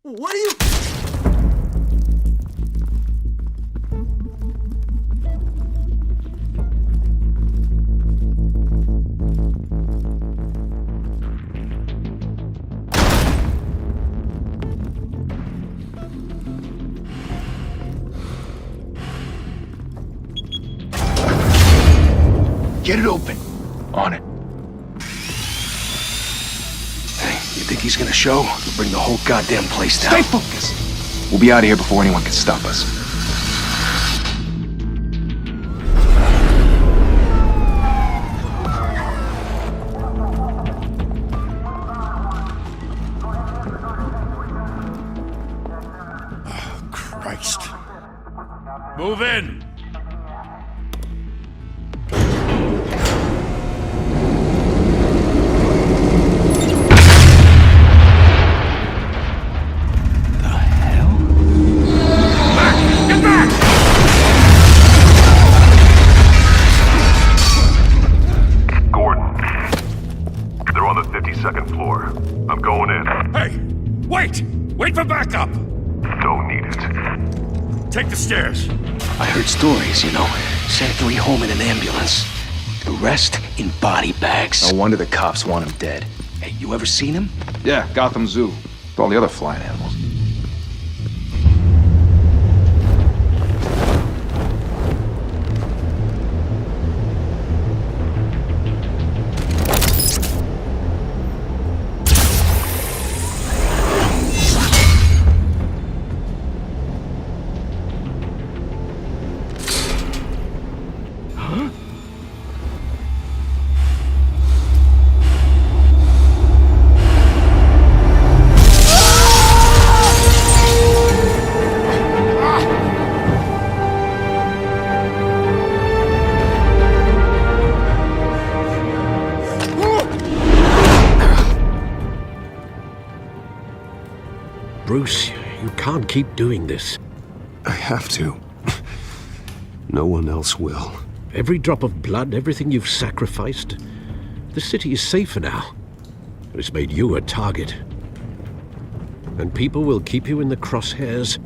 What are you... Get it open. On it. Hey, you think he's gonna show? We'll bring the whole goddamn place down. Stay focused! We'll be out of here before anyone can stop us. Oh, Christ. Move in! Wait for backup! Don't need it. Take the stairs. I heard stories, you know. Sent 3 home in an ambulance. The rest in body bags. No wonder the cops want him dead. Hey, you ever seen him? Yeah, Gotham Zoo. With all the other flying animals. Bruce, you can't keep doing this. I have to. No one else will. Every drop of blood, everything you've sacrificed. The city is safer now. It's made you a target. And people will keep you in the crosshairs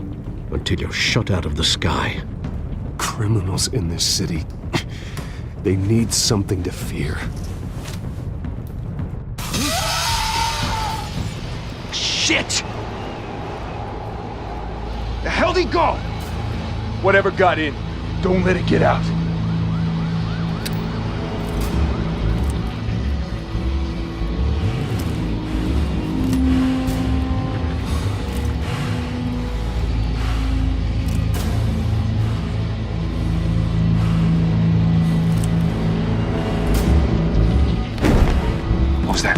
until you're shot out of the sky. Criminals in this city. They need something to fear. Shit! The hell'd he go? Whatever got in, don't let it get out. What was that?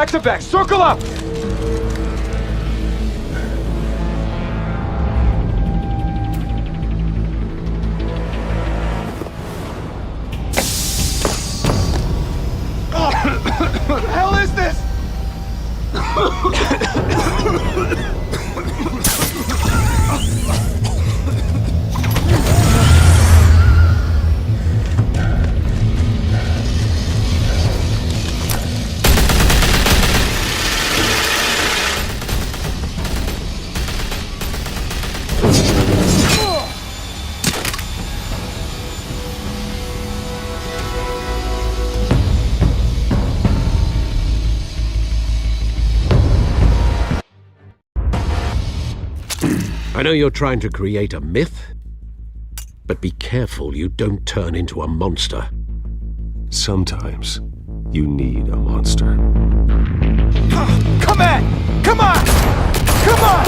Back to back, circle up! What the hell is this? I know you're trying to create a myth, but be careful you don't turn into a monster. Sometimes you need a monster. Come on! Come on! Come on!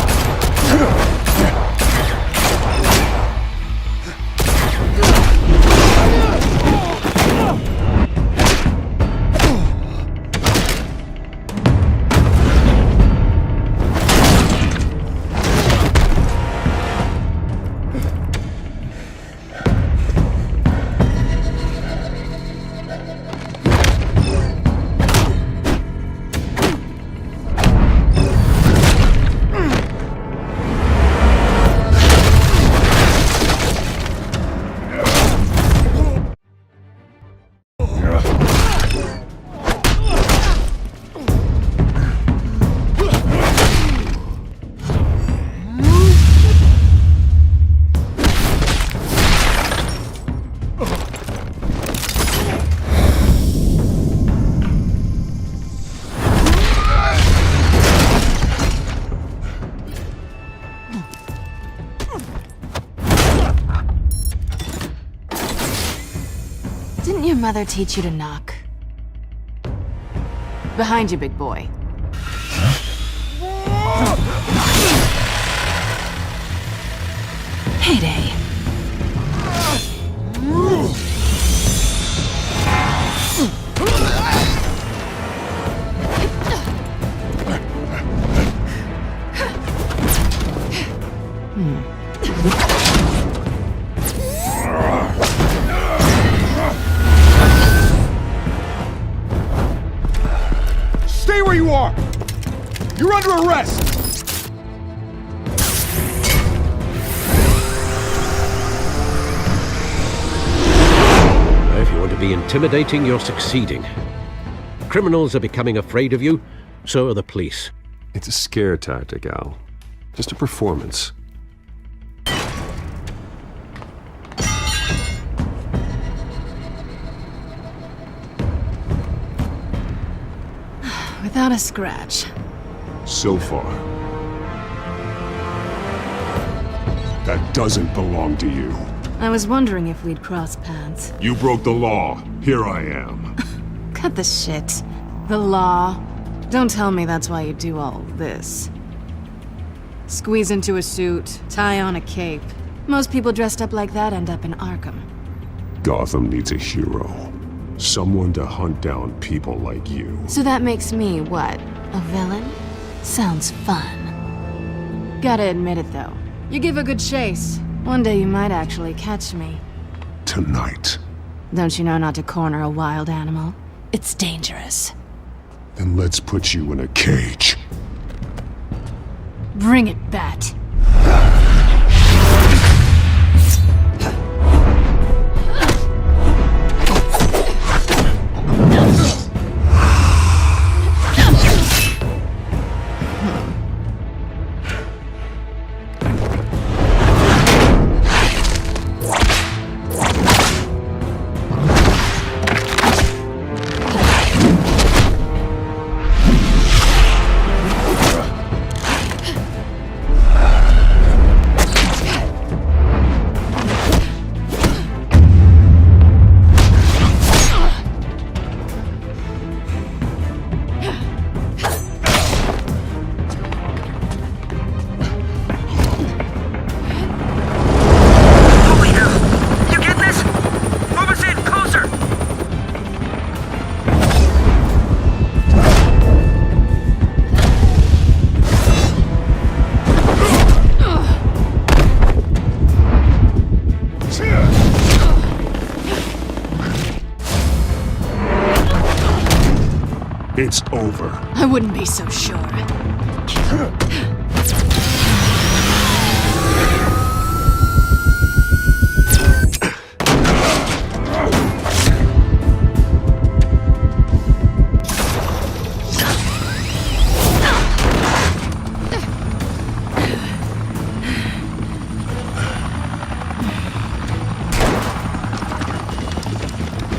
Didn't your mother teach you to knock? Behind you, big boy. Heyday. Stay where you are! You're under arrest! If you want to be intimidating, you're succeeding. Criminals are becoming afraid of you, so are the police. It's a scare tactic, Al. Just a performance. Without a scratch. So far. That doesn't belong to you. I was wondering if we'd cross paths. You broke the law. Here I am. Cut the shit. The law. Don't tell me that's why you do all this. Squeeze into a suit, tie on a cape. Most people dressed up like that end up in Arkham. Gotham needs a hero. Someone to hunt down people like you. So that makes me, what, a villain? Sounds fun. Gotta admit it, though. You give a good chase. One day you might actually catch me. Tonight. Don't you know not to corner a wild animal? It's dangerous. Then let's put you in a cage. Bring it, Bat. It's over. I wouldn't be so sure.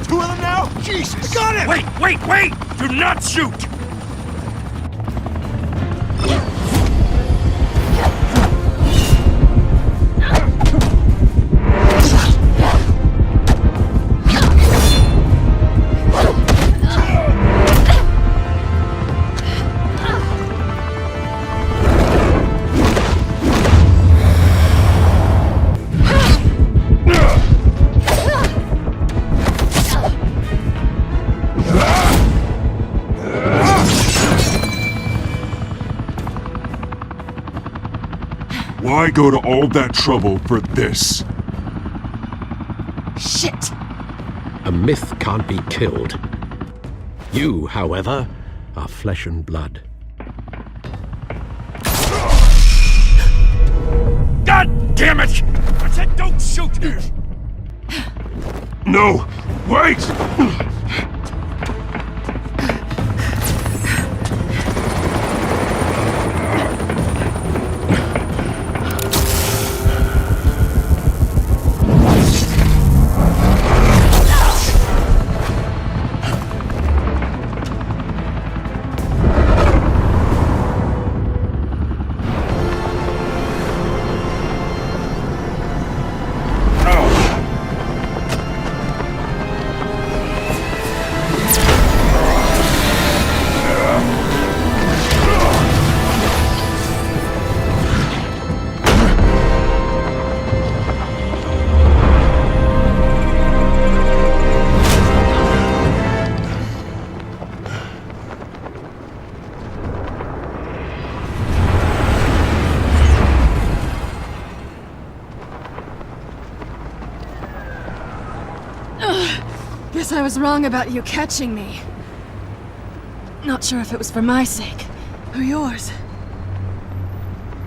Two of them now? Jesus! Got him! Wait! Do not shoot! Why go to all that trouble for this? Shit! A myth can't be killed. You, however, are flesh and blood. God damn it! I said don't shoot! No! Wait! Guess I was wrong about you catching me. Not sure if it was for my sake, or yours.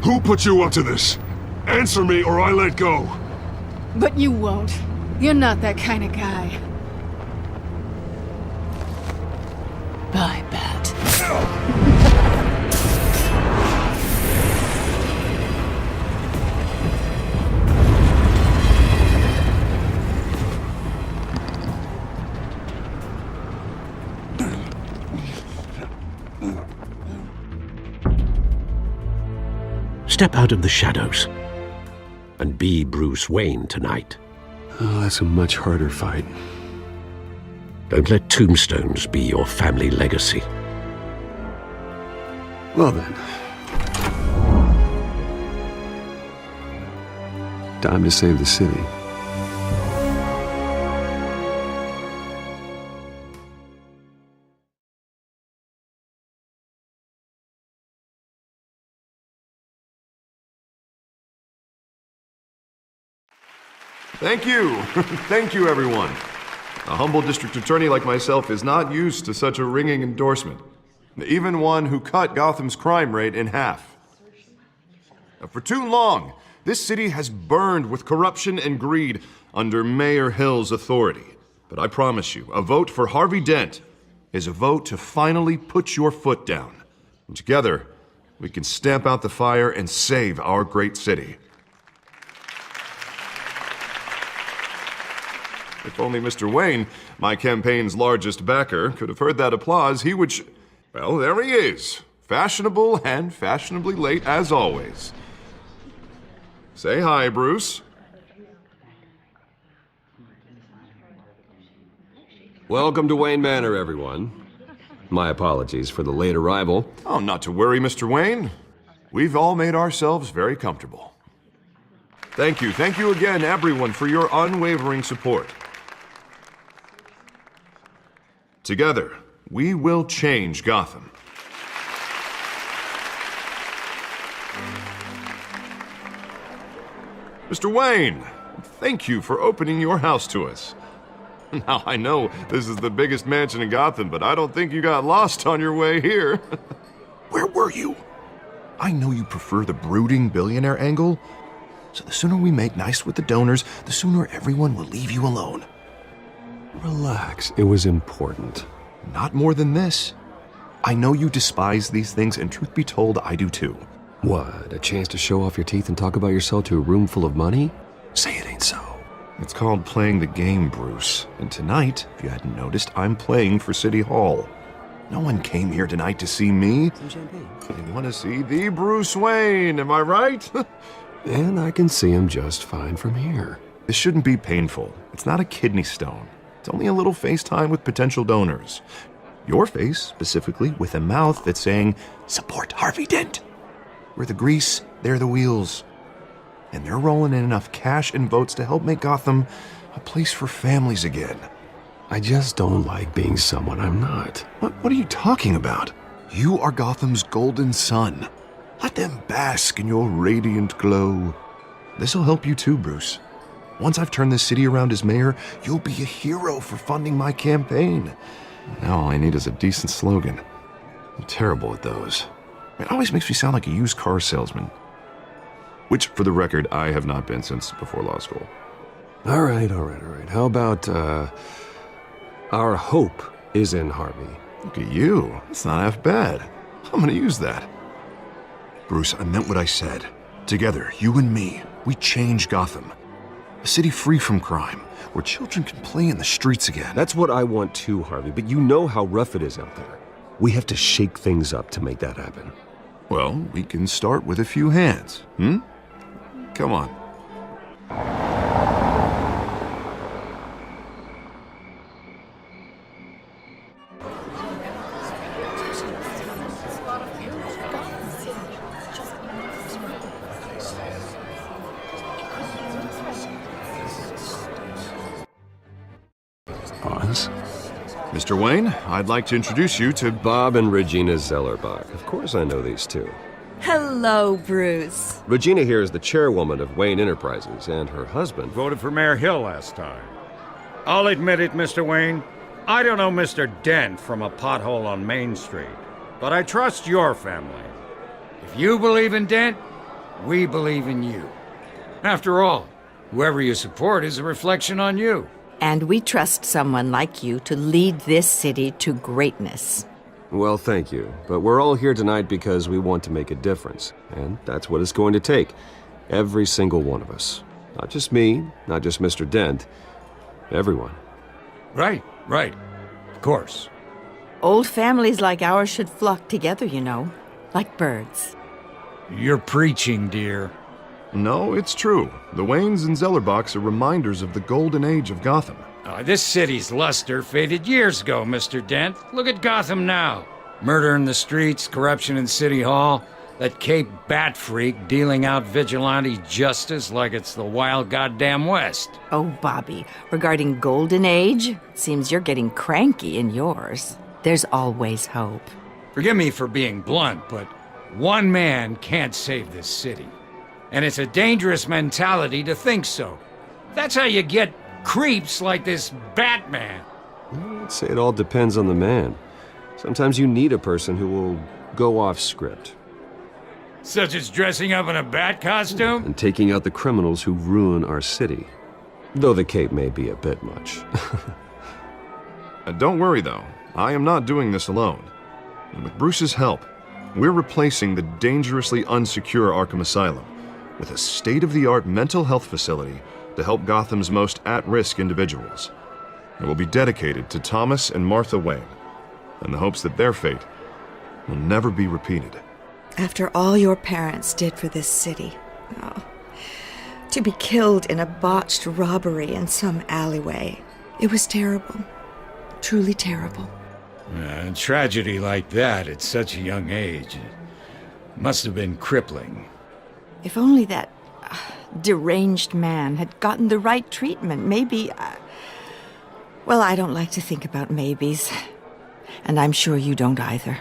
Who put you up to this? Answer me or I let go. But you won't. You're not that kind of guy. Bye, Bat. Step out of the shadows and be Bruce Wayne tonight. Oh, that's a much harder fight. Don't let tombstones be your family legacy. Well then. Time to save the city. Thank you. Thank you, everyone. A humble district attorney like myself is not used to such a ringing endorsement. Even one who cut Gotham's crime rate in half. For too long, this city has burned with corruption and greed under Mayor Hill's authority. But I promise you, a vote for Harvey Dent is a vote to finally put your foot down. And together, we can stamp out the fire and save our great city. If only Mr. Wayne, my campaign's largest backer, could have heard that applause, he would well, there he is. Fashionable and fashionably late as always. Say hi, Bruce. Welcome to Wayne Manor, everyone. My apologies for the late arrival. Oh, not to worry, Mr. Wayne. We've all made ourselves very comfortable. Thank you again, everyone, for your unwavering support. Together, we will change Gotham. Mr. Wayne, thank you for opening your house to us. Now, I know this is the biggest mansion in Gotham, but I don't think you got lost on your way here. Where were you? I know you prefer the brooding billionaire angle, so the sooner we make nice with the donors, the sooner everyone will leave you alone. Relax, it was important. Not more than this. I know you despise these things, and truth be told, I do too. What, a chance to show off your teeth and talk about yourself to a room full of money? Say it ain't so. It's called playing the game, Bruce. And tonight, if you hadn't noticed, I'm playing for City Hall. No one came here tonight to see me. Some champagne. They want to see the Bruce Wayne, am I right? And I can see him just fine from here. This shouldn't be painful. It's not a kidney stone. It's only a little FaceTime with potential donors. Your face, specifically, with a mouth that's saying, support Harvey Dent. We're the grease, they're the wheels. And they're rolling in enough cash and votes to help make Gotham a place for families again. I just don't like being someone I'm not. What are you talking about? You are Gotham's golden sun. Let them bask in your radiant glow. This'll help you too, Bruce. Once I've turned this city around as mayor, you'll be a hero for funding my campaign. Now all I need is a decent slogan. I'm terrible at those. It always makes me sound like a used car salesman. Which, for the record, I have not been since before law school. All right. How about, our hope is in Harvey? Look at you. That's not half bad. I'm gonna use that. Bruce, I meant what I said. Together, you and me, we change Gotham. A city free from crime, where children can play in the streets again. That's what I want too, Harvey, but you know how rough it is out there. We have to shake things up to make that happen. Well, we can start with a few hands, Come on. Pause. Mr. Wayne, I'd like to introduce you to Bob and Regina Zellerbach. Of course I know these two. Hello, Bruce. Regina here is the chairwoman of Wayne Enterprises, and her husband... Voted for Mayor Hill last time. I'll admit it, Mr. Wayne. I don't know Mr. Dent from a pothole on Main Street, but I trust your family. If you believe in Dent, we believe in you. After all, whoever you support is a reflection on you. And we trust someone like you to lead this city to greatness. Well, thank you. But we're all here tonight because we want to make a difference. And that's what it's going to take. Every single one of us. Not just me, not just Mr. Dent. Everyone. Right. Of course. Old families like ours should flock together, you know. Like birds. You're preaching, dear. No, it's true. The Waynes and Zellerbachs are reminders of the golden age of Gotham. This city's luster faded years ago, Mr. Dent. Look at Gotham now. Murder in the streets, corruption in City Hall, that Cape Bat freak dealing out vigilante justice like it's the wild goddamn West. Oh, Bobby, regarding Golden Age, seems you're getting cranky in yours. There's always hope. Forgive me for being blunt, but one man can't save this city. And it's a dangerous mentality to think so. That's how you get creeps like this Batman. I'd say it all depends on the man. Sometimes you need a person who will go off script. Such as dressing up in a bat costume? And taking out the criminals who ruin our city. Though the cape may be a bit much. Don't worry, though. I am not doing this alone. And with Bruce's help, we're replacing the dangerously unsecure Arkham Asylum with a state-of-the-art mental health facility to help Gotham's most at-risk individuals. It will be dedicated to Thomas and Martha Wayne, in the hopes that their fate will never be repeated. After all your parents did for this city, to be killed in a botched robbery in some alleyway, it was terrible. Truly terrible. A tragedy like that at such a young age must have been crippling. If only that deranged man had gotten the right treatment, maybe... Well, I don't like to think about maybes. And I'm sure you don't either.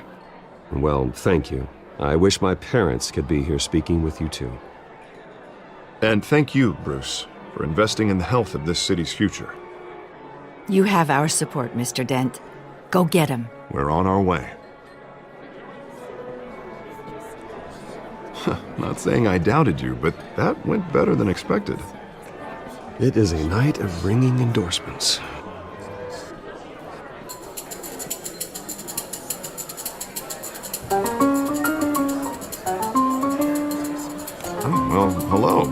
Well, thank you. I wish my parents could be here speaking with you too. And thank you, Bruce, for investing in the health of this city's future. You have our support, Mr. Dent. Go get him. We're on our way. Not saying I doubted you, but that went better than expected. It is a night of ringing endorsements. Oh, well, hello.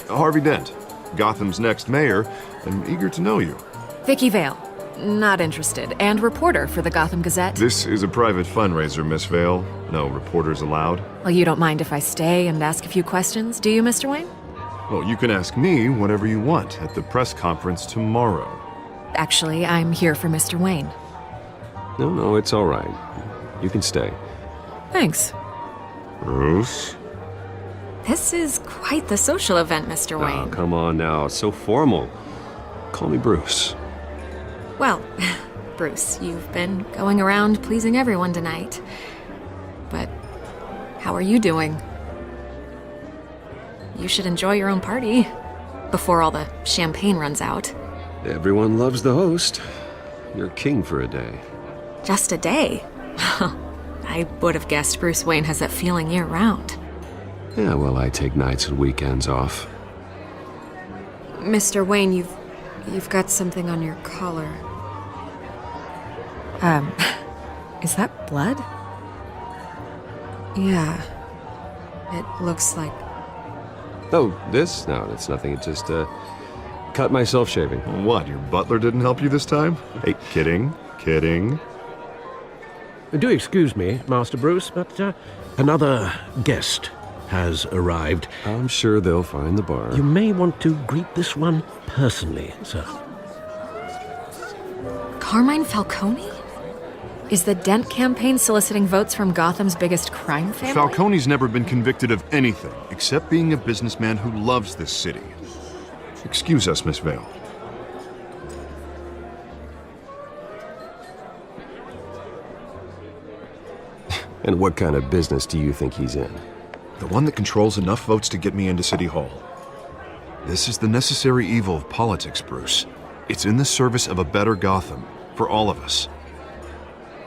Harvey Dent, Gotham's next mayor, and eager to know you. Vicky Vale. Not interested. And reporter for the Gotham Gazette. This is a private fundraiser, Miss Vale. No reporters allowed. Well, you don't mind if I stay and ask a few questions, do you, Mr. Wayne? Well, you can ask me whatever you want at the press conference tomorrow. Actually, I'm here for Mr. Wayne. No, it's all right. You can stay. Thanks. Bruce? This is quite the social event, Mr. Wayne. Oh, come on now. So formal. Call me Bruce. Well, Bruce, you've been going around pleasing everyone tonight. But how are you doing? You should enjoy your own party before all the champagne runs out. Everyone loves the host. You're king for a day. Just a day? I would have guessed Bruce Wayne has that feeling year-round. Yeah, well, I take nights and weekends off. Mr. Wayne, you've got something on your collar. Is that blood? Yeah. It looks like... Oh, this? No, it's nothing. It just, cut myself shaving. What, your butler didn't help you this time? Hey, kidding. Do excuse me, Master Bruce, but another guest has arrived. I'm sure they'll find the bar. You may want to greet this one personally, sir. Carmine Falcone? Is the Dent campaign soliciting votes from Gotham's biggest crime family? Falcone's never been convicted of anything except being a businessman who loves this city. Excuse us, Miss Vale. And what kind of business do you think he's in? The one that controls enough votes to get me into City Hall. This is the necessary evil of politics, Bruce. It's in the service of a better Gotham, for all of us.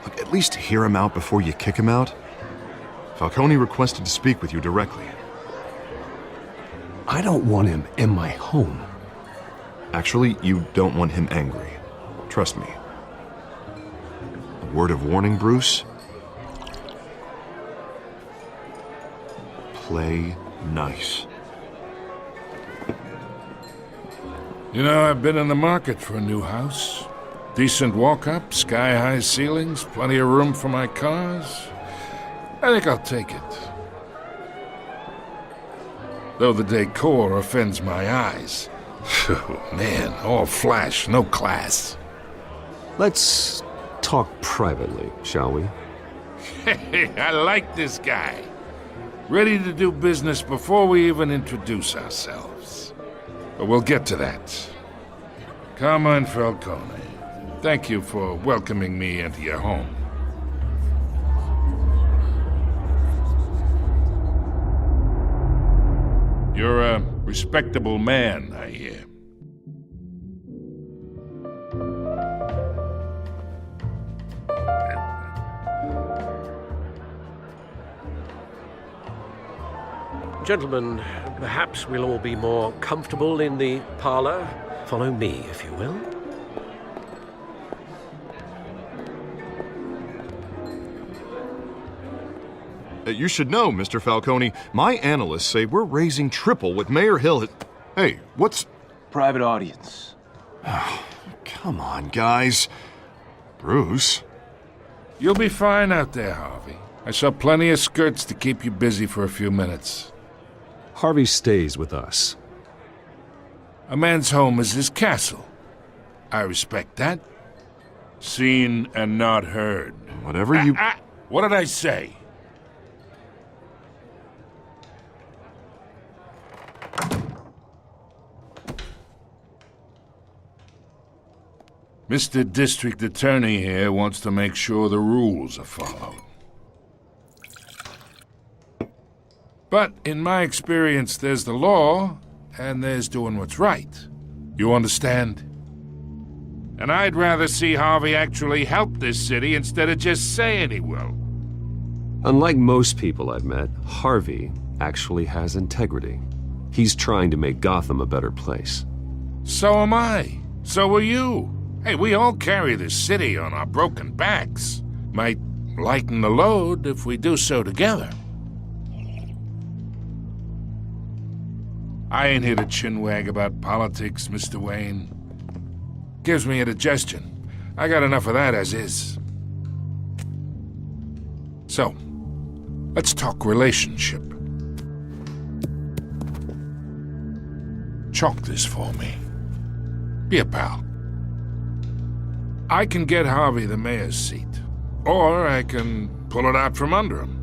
Look, at least hear him out before you kick him out. Falcone requested to speak with you directly. I don't want him in my home. Actually, you don't want him angry. Trust me. A word of warning, Bruce. Play nice. You know, I've been in the market for a new house. Decent walk-up, sky-high ceilings, plenty of room for my cars. I think I'll take it. Though the decor offends my eyes. Man, all flash, no class. Let's talk privately, shall we? Hey, I like this guy. Ready to do business before we even introduce ourselves. But we'll get to that. Carmine Falcone, thank you for welcoming me into your home. You're a respectable man, I hear. Gentlemen, perhaps we'll all be more comfortable in the parlor. Follow me, if you will. You should know, Mr. Falcone, my analysts say we're raising triple what Mayor Hill had... Hey, what's... Private audience. Come on, guys. Bruce? You'll be fine out there, Harvey. I saw plenty of skirts to keep you busy for a few minutes. Harvey stays with us. A man's home is his castle. I respect that. Seen and not heard. Whatever you... What did I say? Mr. District Attorney here wants to make sure the rules are followed. But in my experience, there's the law, and there's doing what's right. You understand? And I'd rather see Harvey actually help this city instead of just saying he will. Unlike most people I've met, Harvey actually has integrity. He's trying to make Gotham a better place. So am I. So are you. Hey, we all carry this city on our broken backs. Might lighten the load if we do so together. I ain't here to chinwag about politics, Mr. Wayne. Gives me indigestion. I got enough of that as is. So, let's talk relationship. Chalk this for me. Be a pal. I can get Harvey the mayor's seat, or I can pull it out from under him.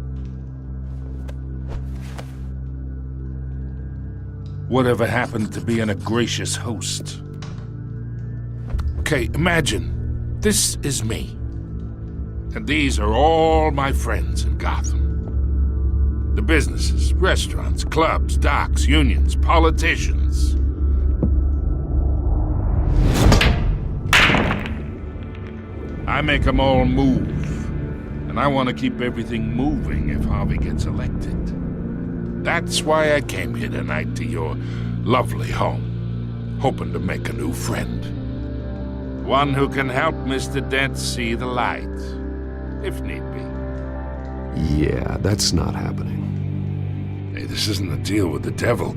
Whatever happened to being a gracious host? Okay, imagine, this is me. And these are all my friends in Gotham. The businesses, restaurants, clubs, docks, unions, politicians. I make them all move. And I want to keep everything moving if Harvey gets elected. That's why I came here tonight to your lovely home, hoping to make a new friend. One who can help Mr. Dent see the light, if need be. Yeah, that's not happening. Hey, this isn't a deal with the devil.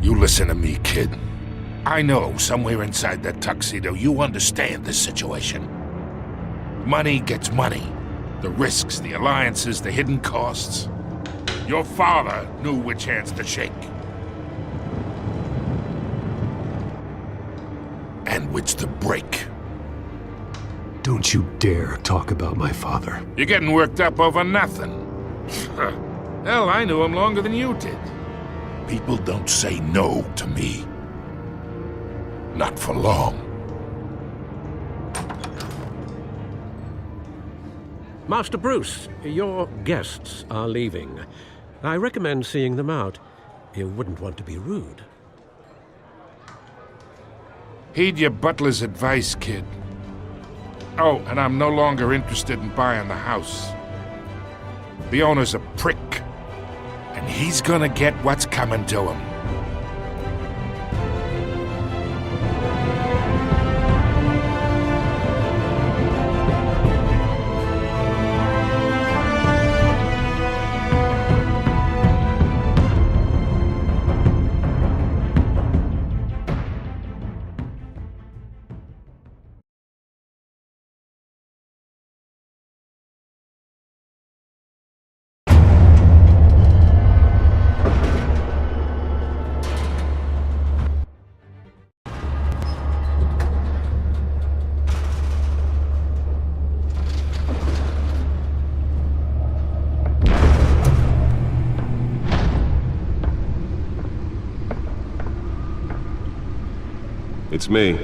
You listen to me, kid. I know somewhere inside that tuxedo you understand this situation. Money gets money. The risks, the alliances, the hidden costs. Your father knew which hands to shake. And which to break. Don't you dare talk about my father. You're getting worked up over nothing. Hell, I knew him longer than you did. People don't say no to me. Not for long. Master Bruce, your guests are leaving. I recommend seeing them out. You wouldn't want to be rude. Heed your butler's advice, kid. Oh, and I'm no longer interested in buying the house. The owner's a prick, and he's gonna get what's coming to him. It's me.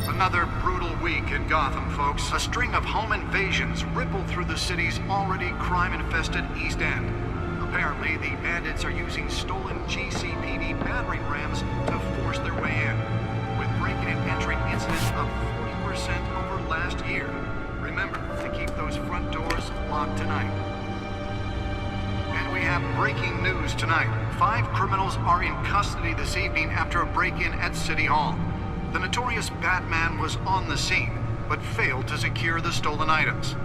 Another brutal week in Gotham, folks. A string of home invasions rippled through the city's already crime-infested East End. Apparently, the bandits are using stolen GCPD battering rams to force their way in, with breaking and entering incidents up 40% over last year. Remember to keep those front doors locked tonight. And we have breaking news tonight. 5 criminals are in custody this evening after a break-in at City Hall. The notorious Batman was on the scene, but failed to secure the stolen items.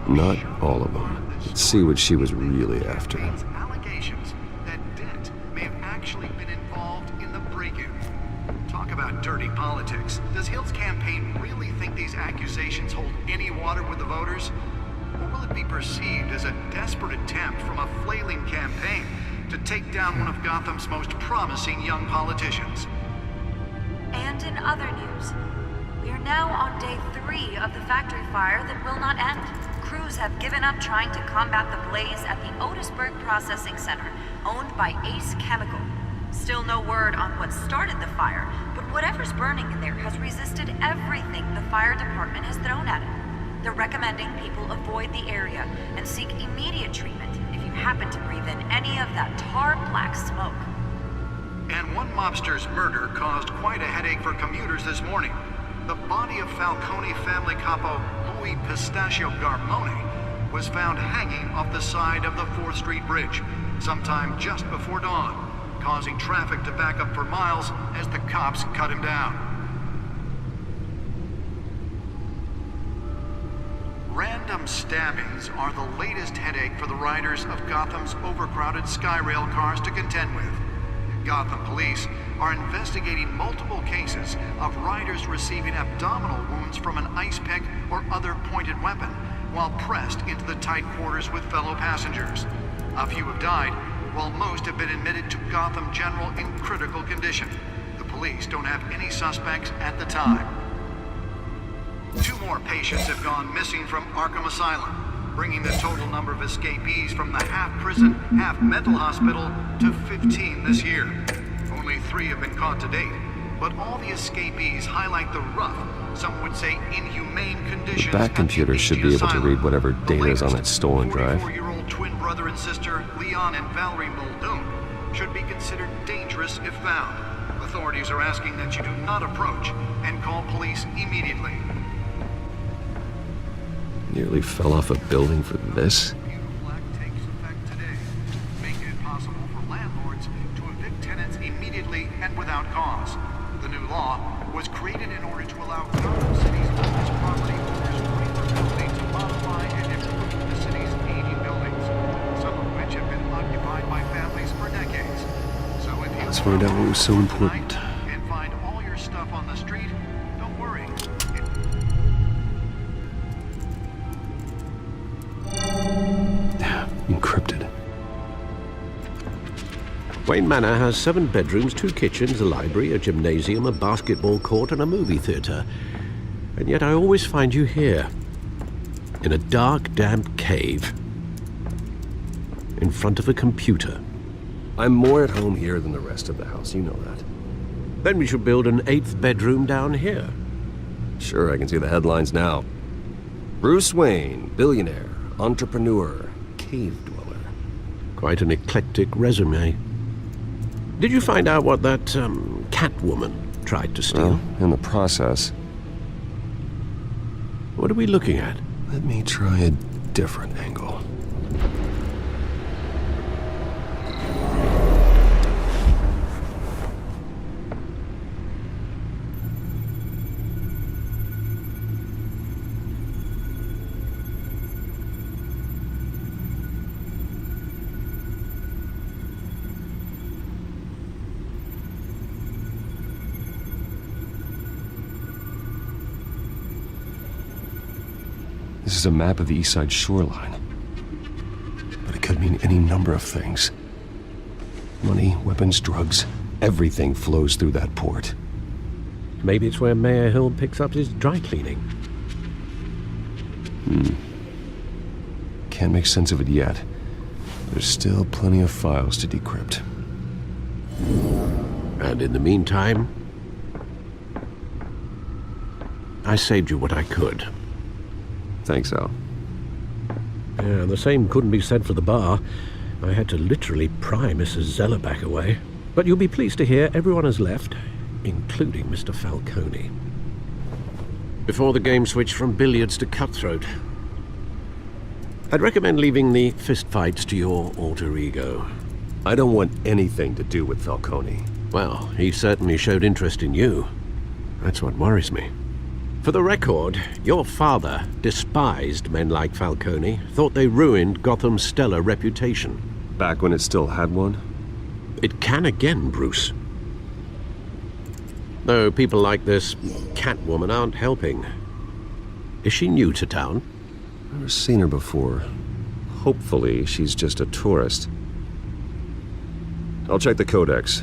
Not all of them. Let's see what she was really after. Allegations that Dent may have actually been involved in the break-in. Talk about dirty politics. Does Hill's campaign really think these accusations hold any water with the voters? Or will it be perceived as a desperate attempt from a flailing campaign to take down one of Gotham's most promising young politicians. And in other news, we are now on day 3 of the factory fire that will not end. Crews have given up trying to combat the blaze at the Otisburg Processing Center, owned by Ace Chemical. Still no word on what started the fire, but whatever's burning in there has resisted everything the fire department has thrown at it. They're recommending people avoid the area and seek immediate treatment if you happen to breathe in any of that tar black smoke. And one mobster's murder caused quite a headache for commuters this morning. The body of Falcone family capo Louis Pistachio Garmone was found hanging off the side of the 4th Street Bridge sometime just before dawn, causing traffic to back up for miles as the cops cut him down. Random stabbings are the latest headache for the riders of Gotham's overcrowded Skyrail cars to contend with. Gotham police are investigating multiple cases of riders receiving abdominal wounds from an ice pick or other pointed weapon while pressed into the tight quarters with fellow passengers. A few have died, while most have been admitted to Gotham General in critical condition. The police don't have any suspects at the time. 2 more patients have gone missing from Arkham Asylum, bringing the total number of escapees from the half-prison, half-mental hospital to 15 this year. Only 3 have been caught to date, but all the escapees highlight the rough, some would say inhumane conditions. That computer should be able to read whatever data is on that stolen drive. 44-year-old twin brother and sister, Leon and Valerie Muldoon, should be considered dangerous if found. Authorities are asking that you do not approach and call police immediately. Nearly fell off a building for this? Immediately and without cause. The new law was created in order to allow Gotham City's oldest property owners greater ability to modify and improve the city's aging buildings, some of which have been occupied by families for decades. So if you Let's find out what was so important. and find all your stuff on the street, don't worry. Encrypted. Wayne Manor has 7 bedrooms, 2 kitchens, a library, a gymnasium, a basketball court, and a movie theater. And yet I always find you here, in a dark, damp cave, in front of a computer. I'm more at home here than the rest of the house, you know that. Then we should build an 8th bedroom down here. Sure, I can see the headlines now. Bruce Wayne, billionaire, entrepreneur, cave dweller. Quite an eclectic resume. Did you find out what that, Catwoman tried to steal? Well, in the process. What are we looking at? Let me try a different angle. This is a map of the East Side shoreline. But it could mean any number of things. Money, weapons, drugs, everything flows through that port. Maybe it's where Mayor Hill picks up his dry cleaning. Can't make sense of it yet. There's still plenty of files to decrypt. And in the meantime, I saved you what I could. Thanks, Al. Yeah, the same couldn't be said for the bar. I had to literally pry Mrs. Zellerback away. But you'll be pleased to hear everyone has left, including Mr. Falcone. Before the game switched from billiards to cutthroat. I'd recommend leaving the fistfights to your alter ego. I don't want anything to do with Falcone. Well, he certainly showed interest in you. That's what worries me. For the record, your father despised men like Falcone, thought they ruined Gotham's stellar reputation. Back when it still had one? It can again, Bruce. Though people like this Catwoman aren't helping. Is she new to town? Never seen her before. Hopefully, she's just a tourist. I'll check the codex.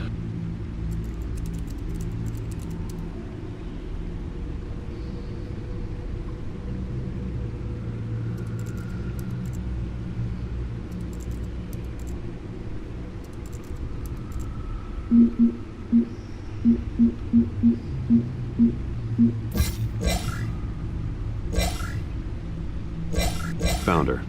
Found her.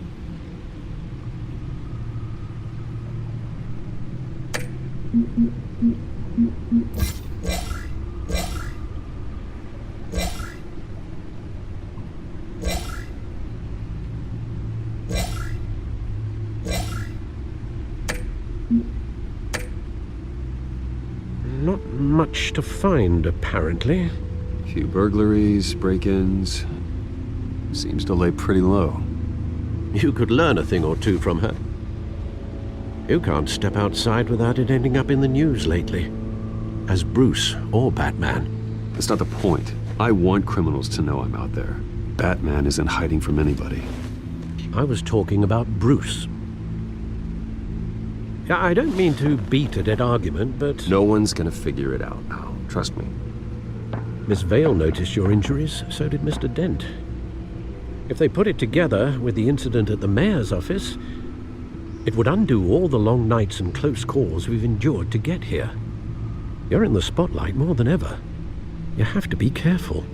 Not much to find, apparently. Few burglaries, break-ins. Seems to lay pretty low. You could learn a thing or two from her. You can't step outside without it ending up in the news lately. As Bruce or Batman. That's not the point. I want criminals to know I'm out there. Batman isn't hiding from anybody. I was talking about Bruce. I don't mean to beat a dead argument, but... No one's gonna figure it out now. Trust me. Miss Vale noticed your injuries, so did Mr. Dent. If they put it together with the incident at the mayor's office, it would undo all the long nights and close calls we've endured to get here. You're in the spotlight more than ever. You have to be careful.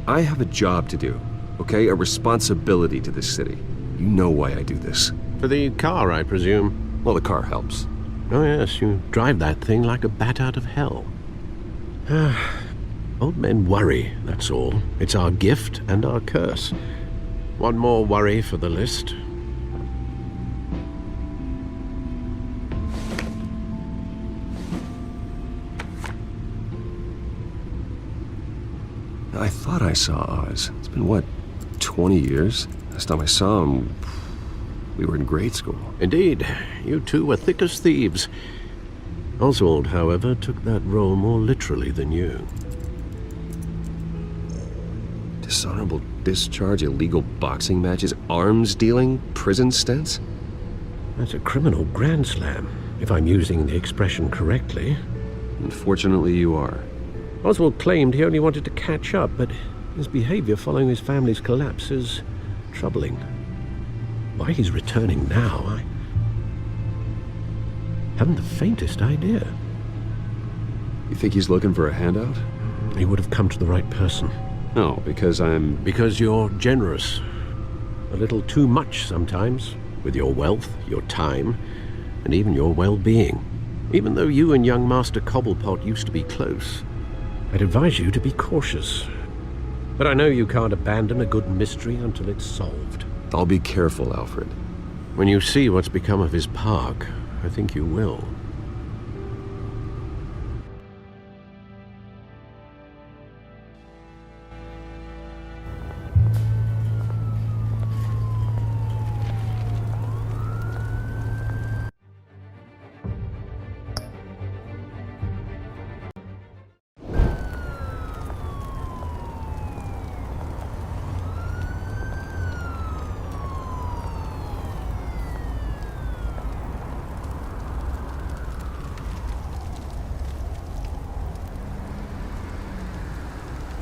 I have a job to do, okay? A responsibility to this city. You know why I do this. For the car, I presume. Well, the car helps. Oh yes, you drive that thing like a bat out of hell. Old men worry, that's all. It's our gift and our curse. One more worry for the list. I thought I saw Oz. It's been, what, 20 years? Last time I saw him, we were in grade school. Indeed. You two were thick as thieves. Oswald, however, took that role more literally than you. Dishonorable discharge, illegal boxing matches, arms dealing, prison stints? That's a criminal grand slam, if I'm using the expression correctly. Unfortunately, you are. Oswald claimed he only wanted to catch up, but his behavior following his family's collapse is troubling. Why he's returning now, I haven't the faintest idea. You think he's looking for a handout? He would have come to the right person. No, because I'm... Because you're generous. A little too much sometimes, with your wealth, your time, and even your well-being. Even though you and young Master Cobblepot used to be close, I'd advise you to be cautious. But I know you can't abandon a good mystery until it's solved. I'll be careful, Alfred. When you see what's become of his park, I think you will.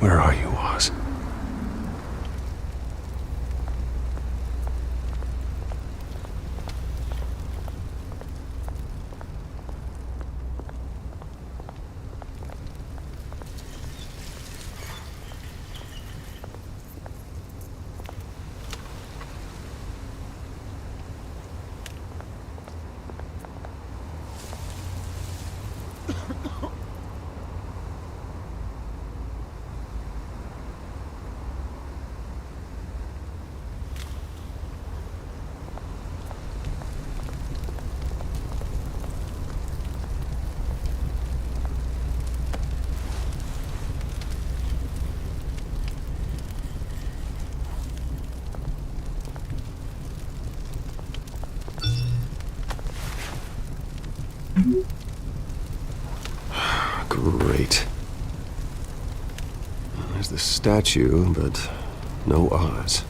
Where are you, Oz? Great. There's the statue, but no Oz.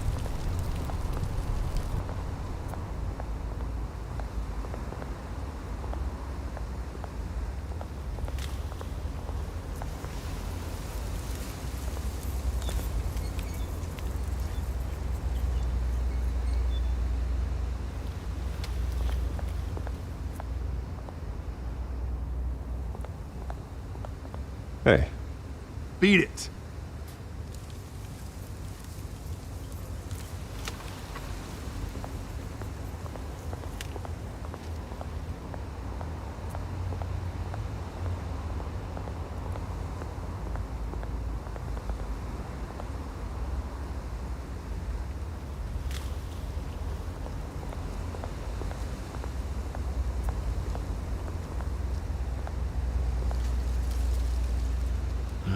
Hey. Beat it.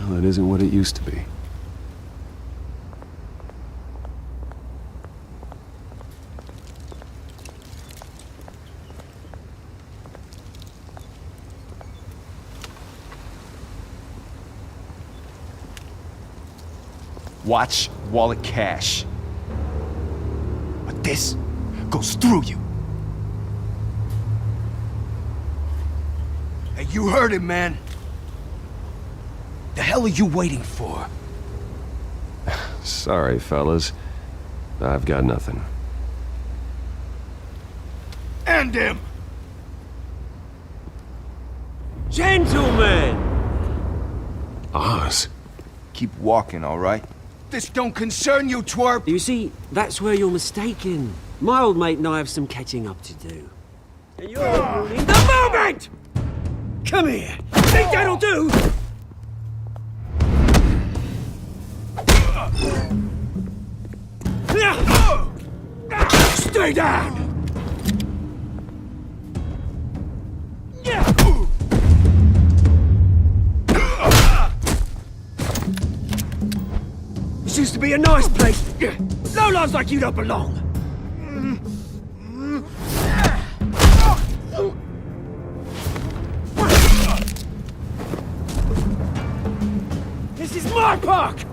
Well, it isn't what it used to be. Watch wallet cash. But this goes through you. Hey, you heard him, man. The hell are you waiting for? Sorry, fellas. I've got nothing. End him! Gentlemen! Oz. Keep walking, all right? This don't concern you, twerp! You see, that's where you're mistaken. My old mate and I have some catching up to do. And you're ruining the moment! Come here! Think that'll do? Stay down! This used to be a nice place. Lowlifes like you don't belong. This is my park!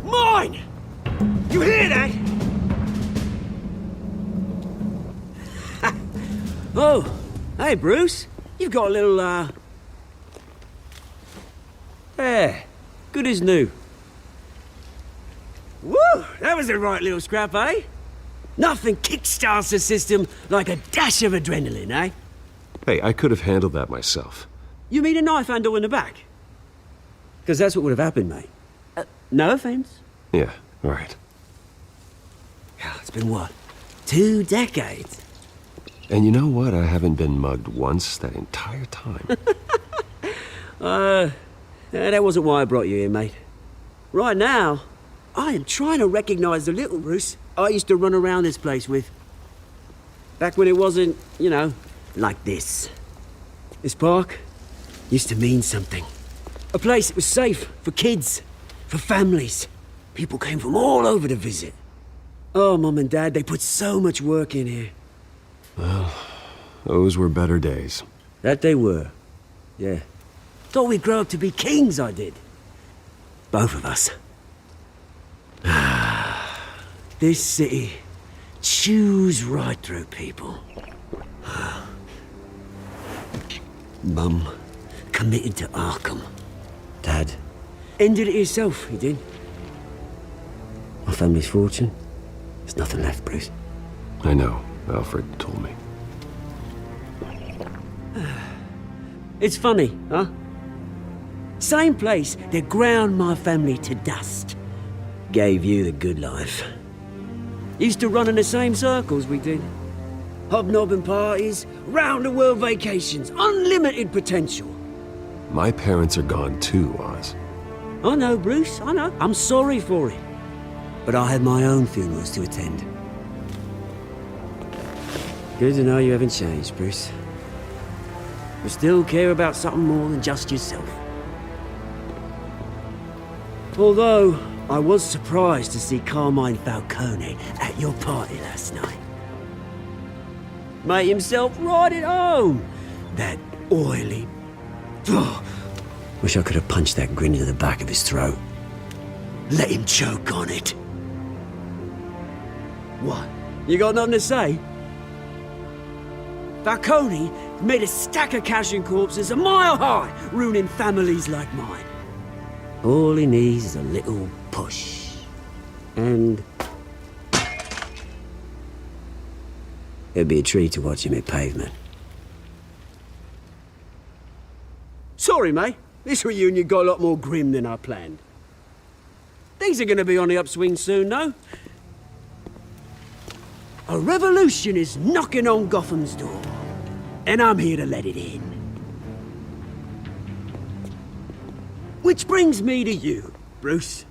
Mine! You hear that? Oh, hey, Bruce. You've got a little, yeah, good as new. Woo! That was a right little scrap, eh? Nothing kickstarts the system like a dash of adrenaline, eh? Hey, I could have handled that myself. You mean a knife handle in the back? Because that's what would have happened, mate. No offense. Yeah, right. It's been what? 2 decades? And you know what? I haven't been mugged once that entire time. That wasn't why I brought you here, mate. Right now, I am trying to recognize the little Bruce I used to run around this place with. Back when it wasn't, you know, like this. This park used to mean something. A place that was safe for kids, for families. People came from all over to visit. Oh, Mum and Dad, they put so much work in here. Well, those were better days. That they were. Yeah. Thought we'd grow up to be kings, I did. Both of us. This city chews right through people. Mum committed to Arkham. Dad ended it himself, he did. My family's fortune. There's nothing left, Bruce. I know. Alfred told me. It's funny, huh? Same place that ground my family to dust. Gave you the good life. Used to run in the same circles we did. Hobnobbing parties, round-the-world vacations, unlimited potential. My parents are gone too, Oz. I know, Bruce, I know. I'm sorry for it. But I had my own funerals to attend. Good to know you haven't changed, Bruce. You still care about something more than just yourself. Although, I was surprised to see Carmine Falcone at your party last night. Made himself right at home. That oily... Wish I could have punched that grin into the back of his throat. Let him choke on it. What? You got nothing to say? Falcone made a stack of cashing corpses a mile high, ruining families like mine. All he needs is a little push. And... it'd be a treat to watch him hit pavement. Sorry, mate. This reunion got a lot more grim than I planned. Things are gonna be on the upswing soon, though. A revolution is knocking on Gotham's door, and I'm here to let it in. Which brings me to you, Bruce.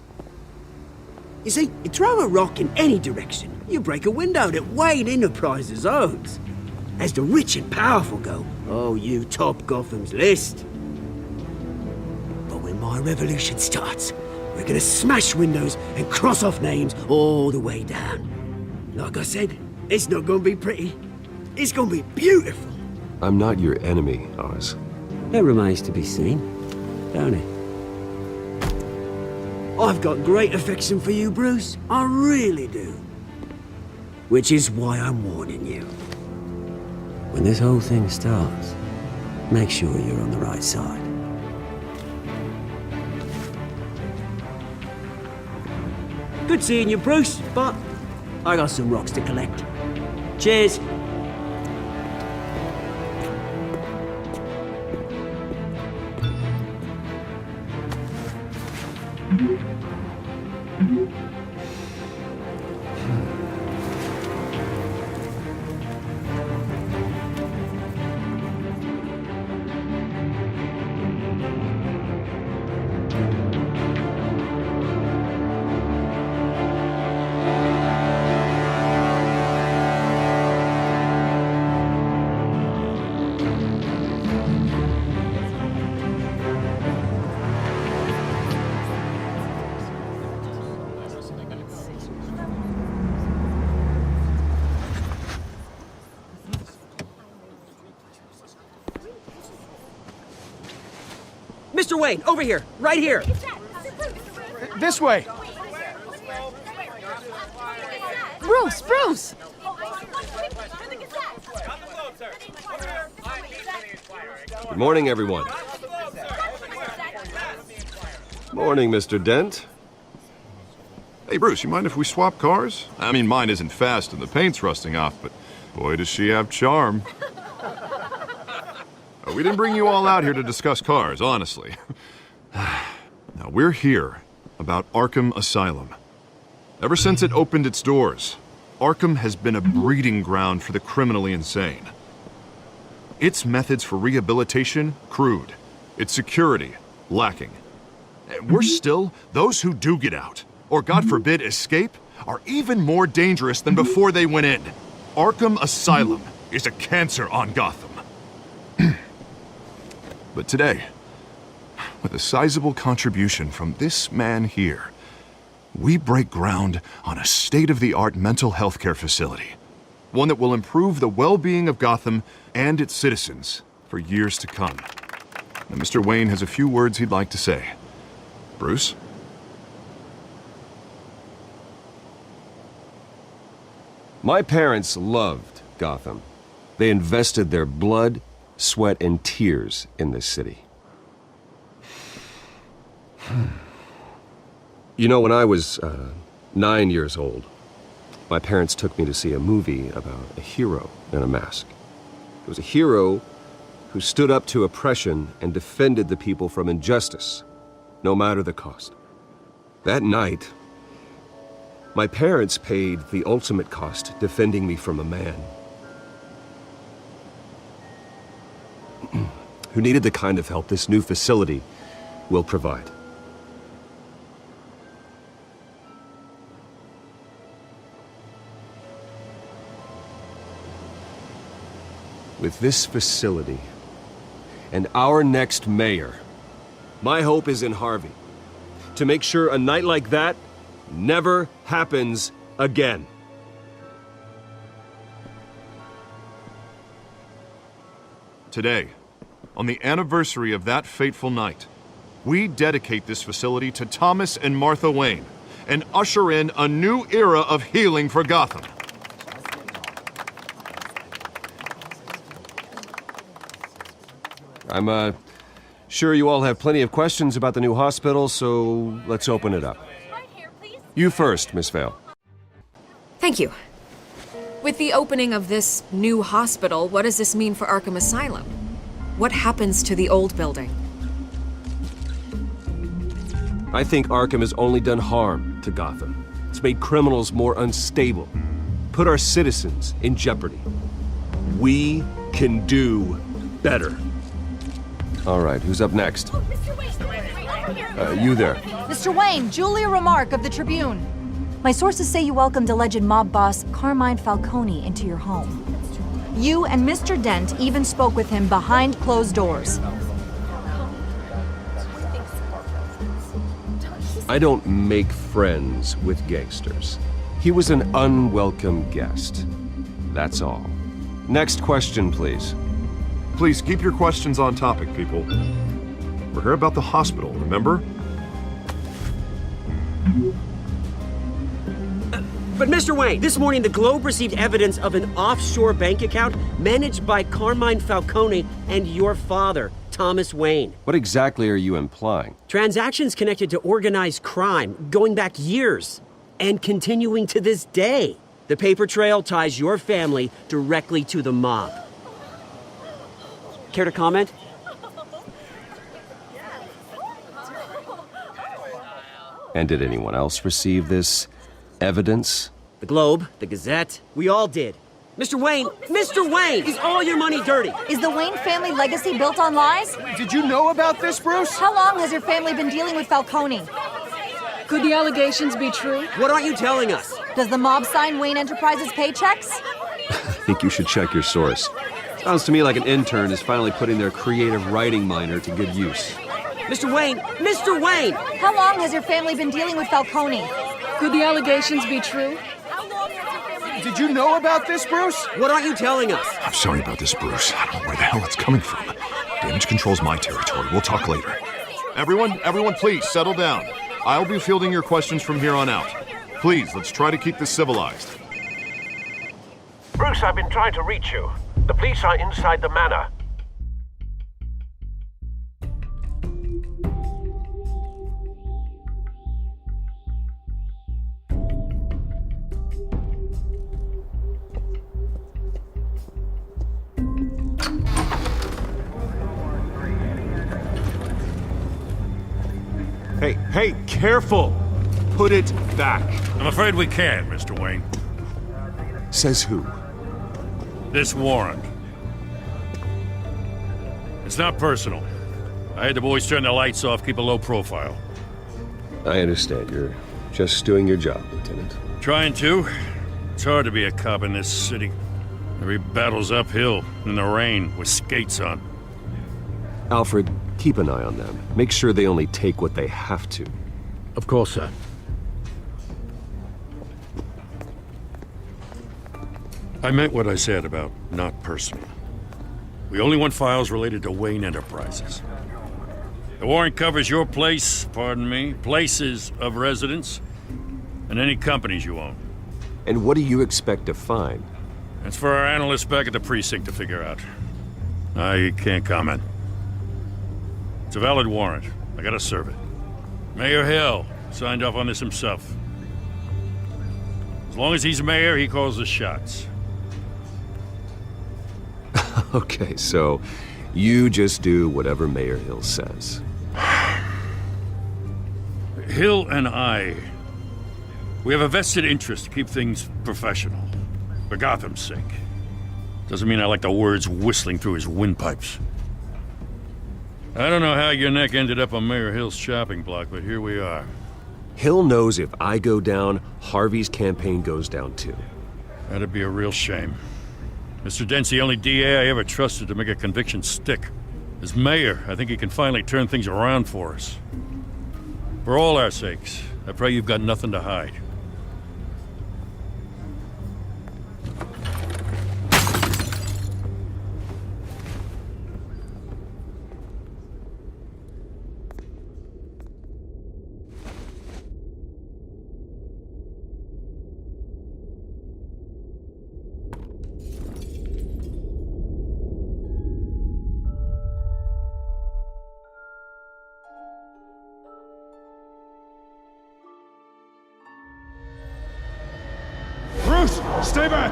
You see, you throw a rock in any direction, you break a window that Wayne Enterprises owns. As the rich and powerful go, oh, you top Gotham's list. But when my revolution starts, we're gonna smash windows and cross off names all the way down. Like I said, it's not gonna be pretty. It's gonna be beautiful. I'm not your enemy, Oz. It remains to be seen, don't it? I've got great affection for you, Bruce. I really do. Which is why I'm warning you. When this whole thing starts, make sure you're on the right side. Good seeing you, Bruce, but I got some rocks to collect. Cheers. Mr. Wayne, over here, right here. This way. Bruce! Good morning, everyone. Morning, Mr. Dent. Hey, Bruce, you mind if we swap cars? I mean, mine isn't fast and the paint's rusting off, but boy, does she have charm. We didn't bring you all out here to discuss cars, honestly. Now, we're here about Arkham Asylum. Ever since it opened its doors, Arkham has been a breeding ground for the criminally insane. Its methods for rehabilitation, crude. Its security, lacking. And worse still, those who do get out, or God forbid escape, are even more dangerous than before they went in. Arkham Asylum is a cancer on Gotham. But today, with a sizable contribution from this man here, we break ground on a state-of-the-art mental health care facility. One that will improve the well-being of Gotham and its citizens for years to come. Now, Mr. Wayne has a few words he'd like to say. Bruce? My parents loved Gotham. They invested their blood, sweat, and tears in this city. You know, when I was 9 years old, my parents took me to see a movie about a hero in a mask. It was a hero who stood up to oppression and defended the people from injustice, no matter the cost. That night, my parents paid the ultimate cost defending me from a man who needed the kind of help this new facility will provide. With this facility and our next mayor, my hope is in Harvey, to make sure a night like that never happens again. Today, on the anniversary of that fateful night, we dedicate this facility to Thomas and Martha Wayne and usher in a new era of healing for Gotham. I'm sure you all have plenty of questions about the new hospital, so let's open it up. You first, Miss Vale. Thank you. With the opening of this new hospital, what does this mean for Arkham Asylum? What happens to the old building? I think Arkham has only done harm to Gotham. It's made criminals more unstable, put our citizens in jeopardy. We can do better. All right, who's up next? You there. Mr. Wayne, Julia Remark of the Tribune. My sources say you welcomed alleged mob boss Carmine Falcone into your home. You and Mr. Dent even spoke with him behind closed doors. I don't make friends with gangsters. He was an unwelcome guest. That's all. Next question, please. Please keep your questions on topic, people. We're here about the hospital, remember? But Mr. Wayne, this morning the Globe received evidence of an offshore bank account managed by Carmine Falcone and your father, Thomas Wayne. What exactly are you implying? Transactions connected to organized crime going back years and continuing to this day. The paper trail ties your family directly to the mob. Care to comment? And did anyone else receive this evidence? The Globe, the Gazette, we all did. Mr. Wayne, is all your money dirty? Is the Wayne family legacy built on lies? Did you know about this, Bruce? How long has your family been dealing with Falcone? Could the allegations be true? What aren't you telling us? Does the mob sign Wayne Enterprises paychecks? I think you should check your source. Sounds to me like an intern is finally putting their creative writing minor to good use. Mr. Wayne! How long has your family been dealing with Falcone? Could the allegations be true? Did you know about this, Bruce? What aren't you telling us? I'm sorry about this, Bruce. I don't know where the hell it's coming from. Damage control's my territory. We'll talk later. Everyone, please settle down. I'll be fielding your questions from here on out. Please, let's try to keep this civilized. Bruce, I've been trying to reach you. The police are inside the manor. Hey, careful! Put it back. I'm afraid we can't, Mr. Wayne. Says who? This warrant. It's not personal. I had the boys turn the lights off, keep a low profile. I understand. You're just doing your job, Lieutenant. Trying to. It's hard to be a cop in this city. Every battle's uphill, in the rain, with skates on. Alfred, keep an eye on them. Make sure they only take what they have to. Of course, sir. I meant what I said about not personal. We only want files related to Wayne Enterprises. The warrant covers your place, pardon me, places of residence, and any companies you own. And what do you expect to find? That's for our analysts back at the precinct to figure out. I can't comment. It's a valid warrant. I gotta serve it. Mayor Hill signed off on this himself. As long as he's mayor, he calls the shots. Okay, so you just do whatever Mayor Hill says. Hill and I, we have a vested interest to keep things professional. For Gotham's sake. Doesn't mean I like the words whistling through his windpipes. I don't know how your neck ended up on Mayor Hill's shopping block, but here we are. Hill knows if I go down, Harvey's campaign goes down too. That'd be a real shame. Mr. Dent's the only DA I ever trusted to make a conviction stick. As mayor, I think he can finally turn things around for us. For all our sakes, I pray you've got nothing to hide. Bruce, stay back!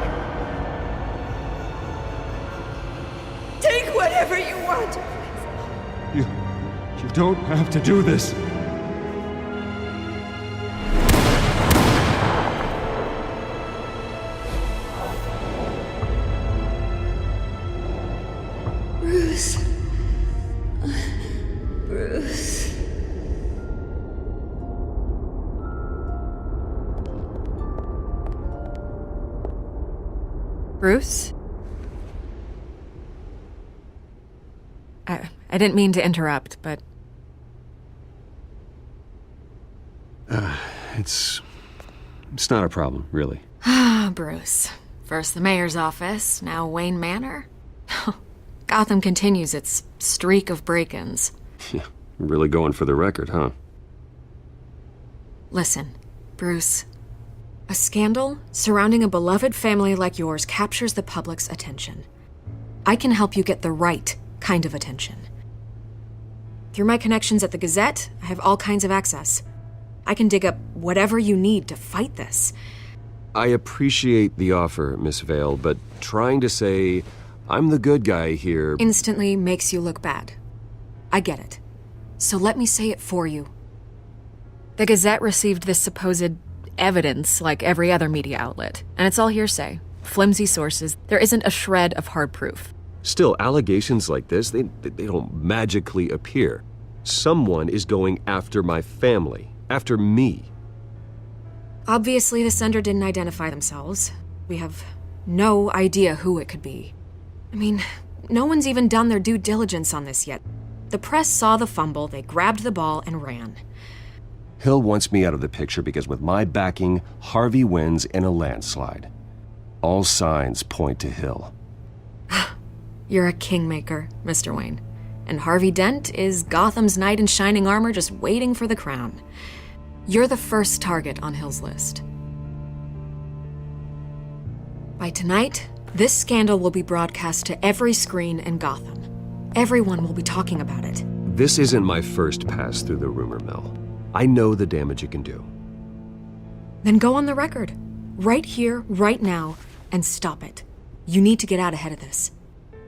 Take whatever you want. You don't have to do this. Bruce. Bruce? I didn't mean to interrupt, but... It's not a problem, really. Ah, Bruce. First the mayor's office, now Wayne Manor. Gotham continues its streak of break-ins. Yeah, really going for the record, huh? Listen, Bruce. A scandal surrounding a beloved family like yours captures the public's attention. I can help you get the right kind of attention. Through my connections at the Gazette, I have all kinds of access. I can dig up whatever you need to fight this. I appreciate the offer, Miss Vale, but trying to say I'm the good guy here instantly makes you look bad. I get it. So let me say it for you. The Gazette received this supposed evidence like every other media outlet, and it's all hearsay. Flimsy sources. There isn't a shred of hard proof. Still, allegations like this, they don't magically appear. Someone is going after my family, after me. Obviously, the sender didn't identify themselves. We have no idea who it could be. I mean, no one's even done their due diligence on this yet. The press saw the fumble, they grabbed the ball and ran. Hill wants me out of the picture because with my backing, Harvey wins in a landslide. All signs point to Hill. You're a kingmaker, Mr. Wayne. And Harvey Dent is Gotham's knight in shining armor just waiting for the crown. You're the first target on Hill's list. By tonight, this scandal will be broadcast to every screen in Gotham. Everyone will be talking about it. This isn't my first pass through the rumor mill. I know the damage it can do. Then go on the record. Right here, right now, and stop it. You need to get out ahead of this.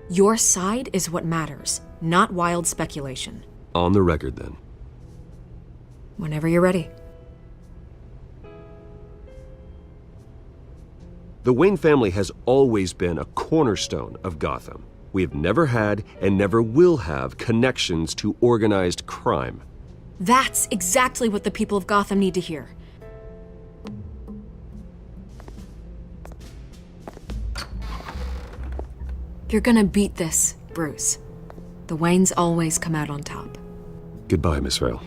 Your side is what matters, not wild speculation. On the record, then. Whenever you're ready. The Wayne family has always been a cornerstone of Gotham. We have never had and never will have connections to organized crime. That's exactly what the people of Gotham need to hear. You're gonna beat this, Bruce. The Waynes always come out on top. Goodbye, Miss Vale.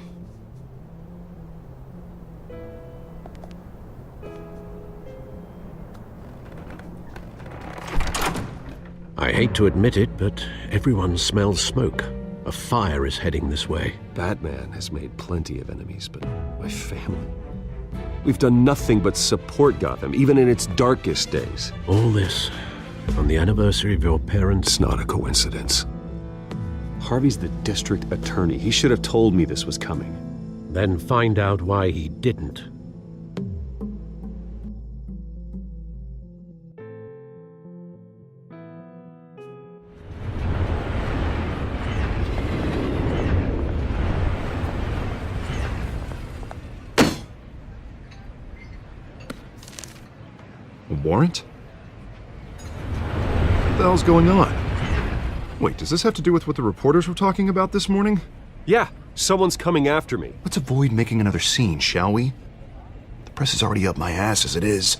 I hate to admit it, but everyone smells smoke. A fire is heading this way. Batman has made plenty of enemies, but my family... We've done nothing but support Gotham, even in its darkest days. All this on the anniversary of your parents'... It's not a coincidence. Harvey's the district attorney. He should have told me this was coming. Then find out why he didn't. A warrant? What the hell's going on? Wait, does this have to do with what the reporters were talking about this morning? Yeah, someone's coming after me. Let's avoid making another scene, shall we? The press is already up my ass as it is.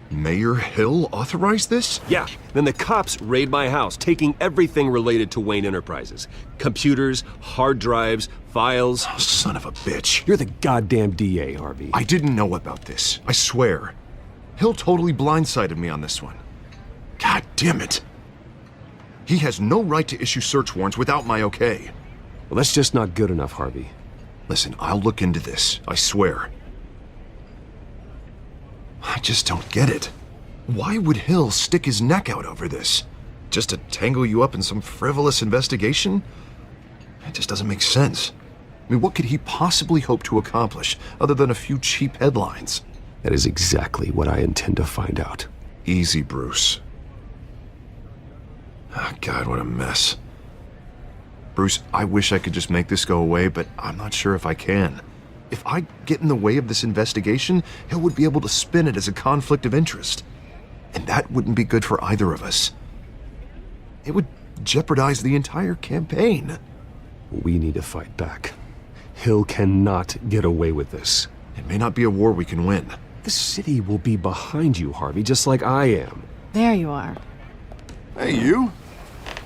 Mayor Hill authorized this? Yeah, then the cops raid my house, taking everything related to Wayne Enterprises. Computers, hard drives, files. Oh, son of a bitch. You're the goddamn DA, Harvey. I didn't know about this. I swear. Hill totally blindsided me on this one. God damn it. He has no right to issue search warrants without my okay. Well, that's just not good enough, Harvey. Listen, I'll look into this. I swear. I just don't get it. Why would Hill stick his neck out over this? Just to tangle you up in some frivolous investigation? It just doesn't make sense. I mean, what could he possibly hope to accomplish other than a few cheap headlines? That is exactly what I intend to find out. Easy, Bruce. Oh, God, what a mess. Bruce, I wish I could just make this go away, but I'm not sure if I can. If I get in the way of this investigation, Hill would be able to spin it as a conflict of interest. And that wouldn't be good for either of us. It would jeopardize the entire campaign. We need to fight back. Hill cannot get away with this. It may not be a war we can win. The city will be behind you, Harvey, just like I am. There you are. Hey, you?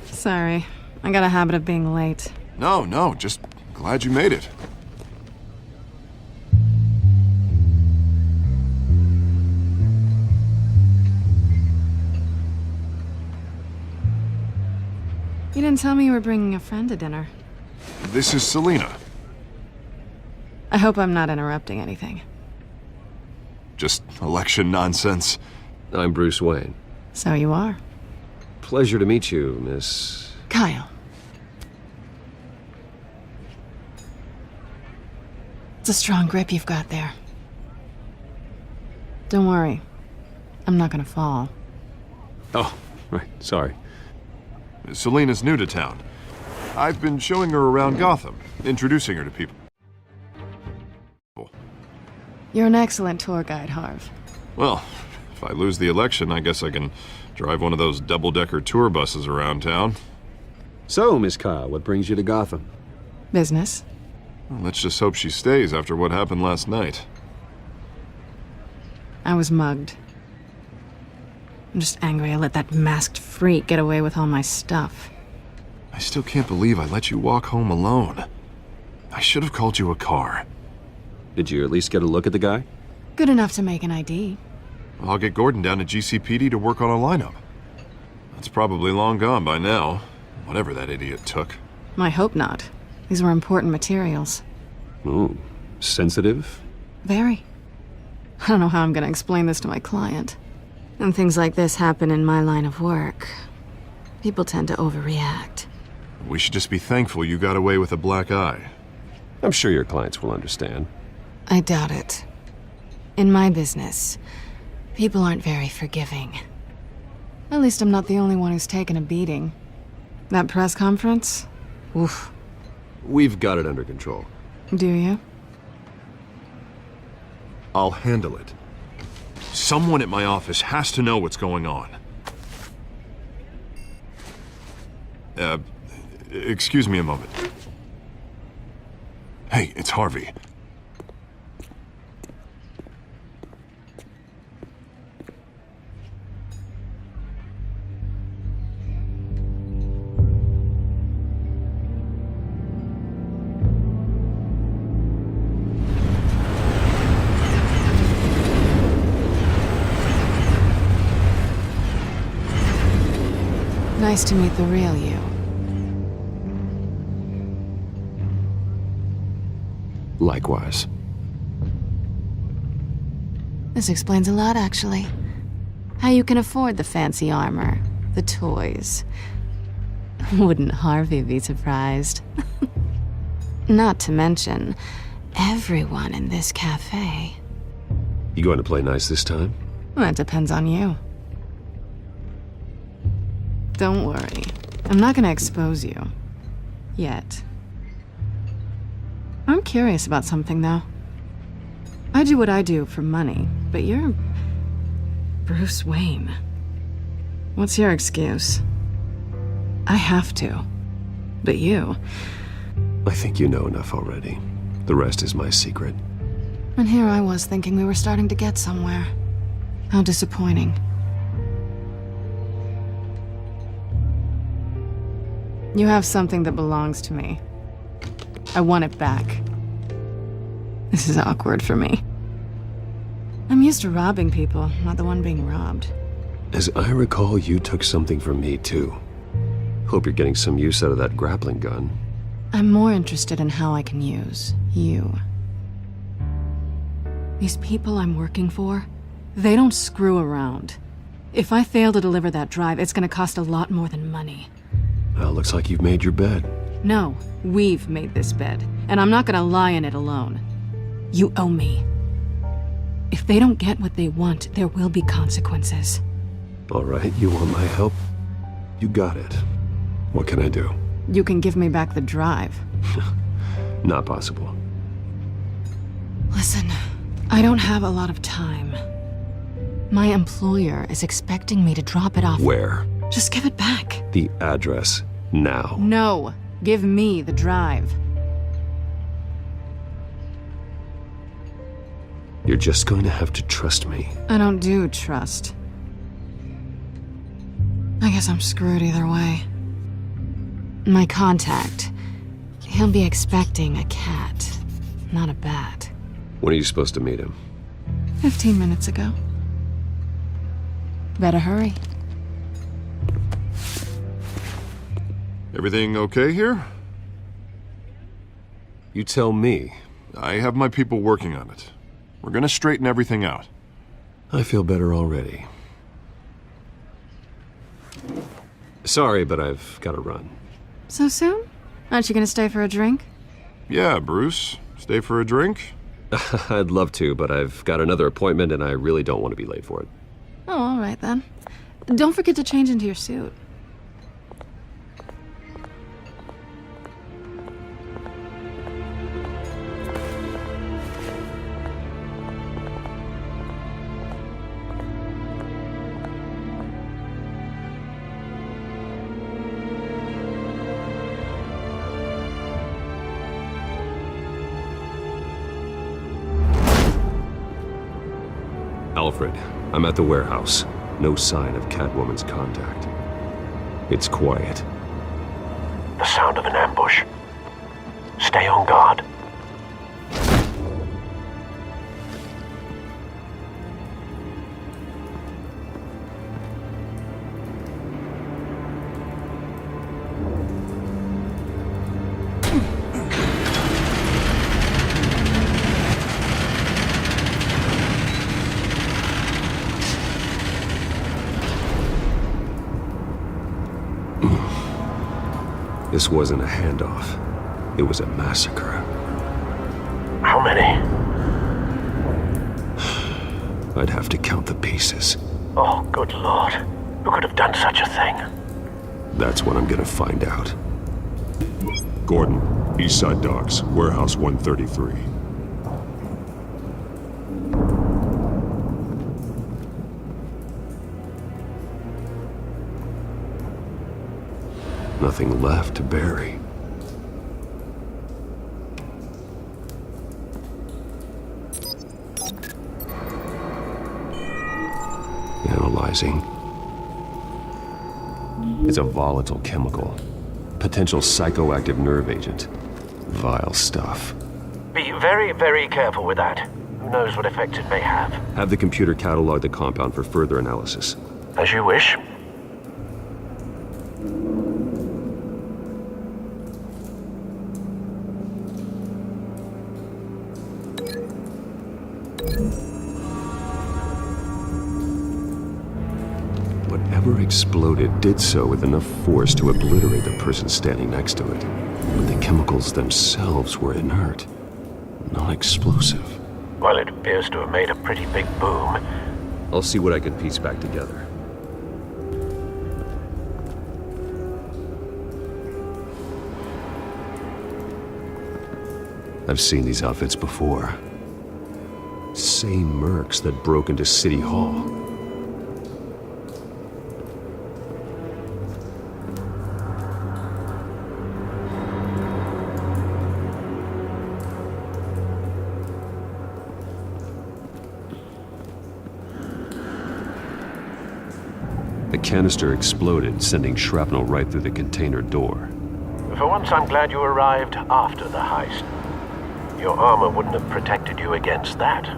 Sorry. I got a habit of being late. No, just glad you made it. You didn't tell me you were bringing a friend to dinner. This is Selena. I hope I'm not interrupting anything. Just election nonsense. I'm Bruce Wayne. So you are. Pleasure to meet you, Miss... Kyle. It's a strong grip you've got there. Don't worry. I'm not gonna fall. Oh, right, sorry. Selena's new to town. I've been showing her around Gotham, introducing her to people. You're an excellent tour guide, Harv. Well, if I lose the election, I guess I can drive one of those double-decker tour buses around town. So, Miss Kyle, what brings you to Gotham? Business. Well, let's just hope she stays after what happened last night. I was mugged. I'm just angry I let that masked freak get away with all my stuff. I still can't believe I let you walk home alone. I should have called you a car. Did you at least get a look at the guy? Good enough to make an ID. I'll get Gordon down to GCPD to work on a lineup. That's probably long gone by now, whatever that idiot took. I hope not. These were important materials. Ooh, sensitive? Very. I don't know how I'm gonna explain this to my client. When things like this happen in my line of work, people tend to overreact. We should just be thankful you got away with a black eye. I'm sure your clients will understand. I doubt it. In my business, people aren't very forgiving. At least I'm not the only one who's taken a beating. That press conference? Oof. We've got it under control. Do you? I'll handle it. Someone at my office has to know what's going on. Excuse me a moment. Hey, it's Harvey. Nice to meet the real you. Likewise. This explains a lot, actually. How you can afford the fancy armor, the toys. Wouldn't Harvey be surprised? Not to mention, everyone in this cafe. You going to play nice this time? Well, that depends on you. Don't worry. I'm not gonna expose you. Yet. I'm curious about something, though. I do what I do for money, but you're... Bruce Wayne. What's your excuse? I have to. But you... I think you know enough already. The rest is my secret. And here I was thinking we were starting to get somewhere. How disappointing. You have something that belongs to me. I want it back. This is awkward for me. I'm used to robbing people, not the one being robbed. As I recall, you took something from me, too. Hope you're getting some use out of that grappling gun. I'm more interested in how I can use you. These people I'm working for, they don't screw around. If I fail to deliver that drive, it's gonna cost a lot more than money. Well, looks like you've made your bed. No, we've made this bed, and I'm not gonna lie in it alone. You owe me. If they don't get what they want, there will be consequences. All right, you want my help? You got it. What can I do? You can give me back the drive. Not possible. Listen, I don't have a lot of time. My employer is expecting me to drop it off. Where? Just give it back. The address, now. No. Give me the drive. You're just going to have to trust me. I don't do trust. I guess I'm screwed either way. My contact. He'll be expecting a cat, not a bat. When are you supposed to meet him? 15 minutes ago. Better hurry. Everything okay here? You tell me. I have my people working on it. We're gonna straighten everything out. I feel better already. Sorry, but I've got to run. So soon? Aren't you gonna stay for a drink? Yeah, Bruce. Stay for a drink? I'd love to, but I've got another appointment and I really don't want to be late for it. Oh, all right then. Don't forget to change into your suit. Alfred, I'm at the warehouse. No sign of Catwoman's contact. It's quiet. The sound of an ambush. Stay on guard. This wasn't a handoff. It was a massacre. How many? I'd have to count the pieces. Oh, good lord. Who could have done such a thing? That's what I'm gonna find out. Gordon, Eastside Docks, Warehouse 133. Nothing left to bury. Analyzing. It's a volatile chemical. Potential psychoactive nerve agent. Vile stuff. Be very, very careful with that. Who knows what effects it may have. Have the computer catalog the compound for further analysis. As you wish. Whatever exploded did so with enough force to obliterate the person standing next to it. But the chemicals themselves were inert, not explosive. Well, it appears to have made a pretty big boom. I'll see what I can piece back together. I've seen these outfits before. Same mercs that broke into City Hall. The canister exploded, sending shrapnel right through the container door. For once, I'm glad you arrived after the heist. Your armor wouldn't have protected you against that.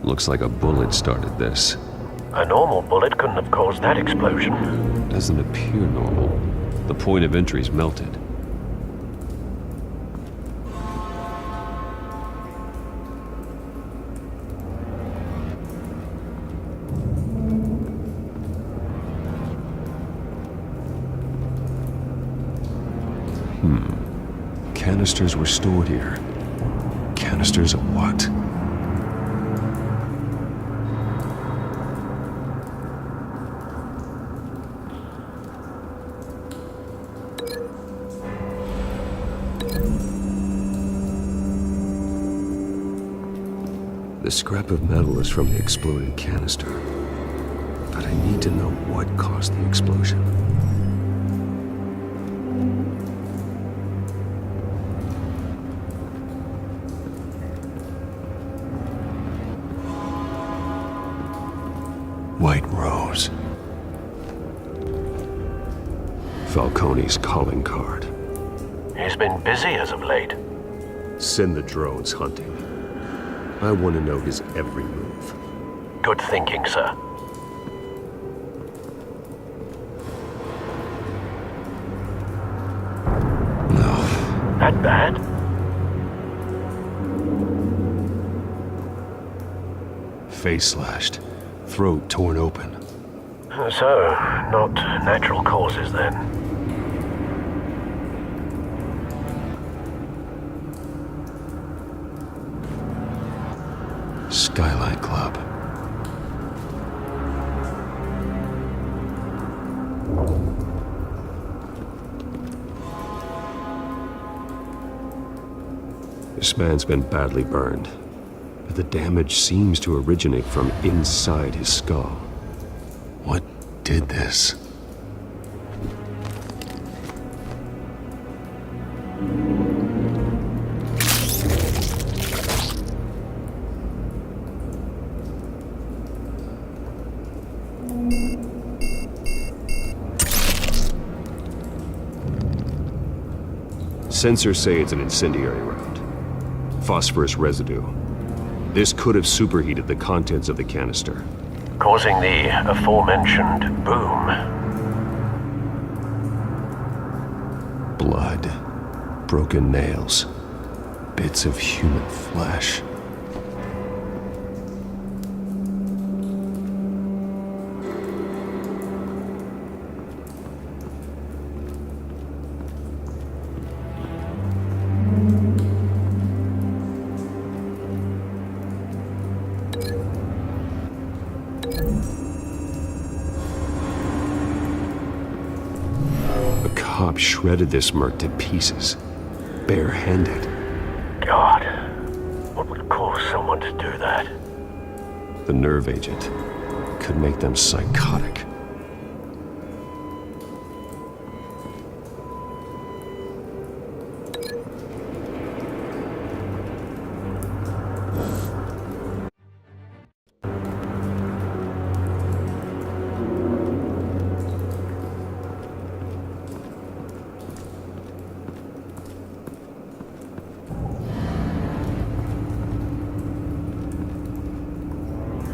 Looks like a bullet started this. A normal bullet couldn't have caused that explosion. Doesn't appear normal. The point of entry's melted. Canisters were stored here. Canisters of what? The scrap of metal is from the exploded canister. But I need to know what caused the explosion. White Rose. Falcone's calling card. He's been busy as of late. Send the drones hunting. I want to know his every move. Good thinking, sir. No. That bad? Face slashed. Throat torn open. So, not natural causes then. Skylight Club. This man's been badly burned, but the damage seems to originate from inside his skull. What did this? Sensors say it's an incendiary round. Phosphorus residue. This could have superheated the contents of the canister, causing the aforementioned boom. Blood, broken nails, bits of human flesh. Shredded this merc to pieces, barehanded. God, what would cause someone to do that? The nerve agent could make them psychotic.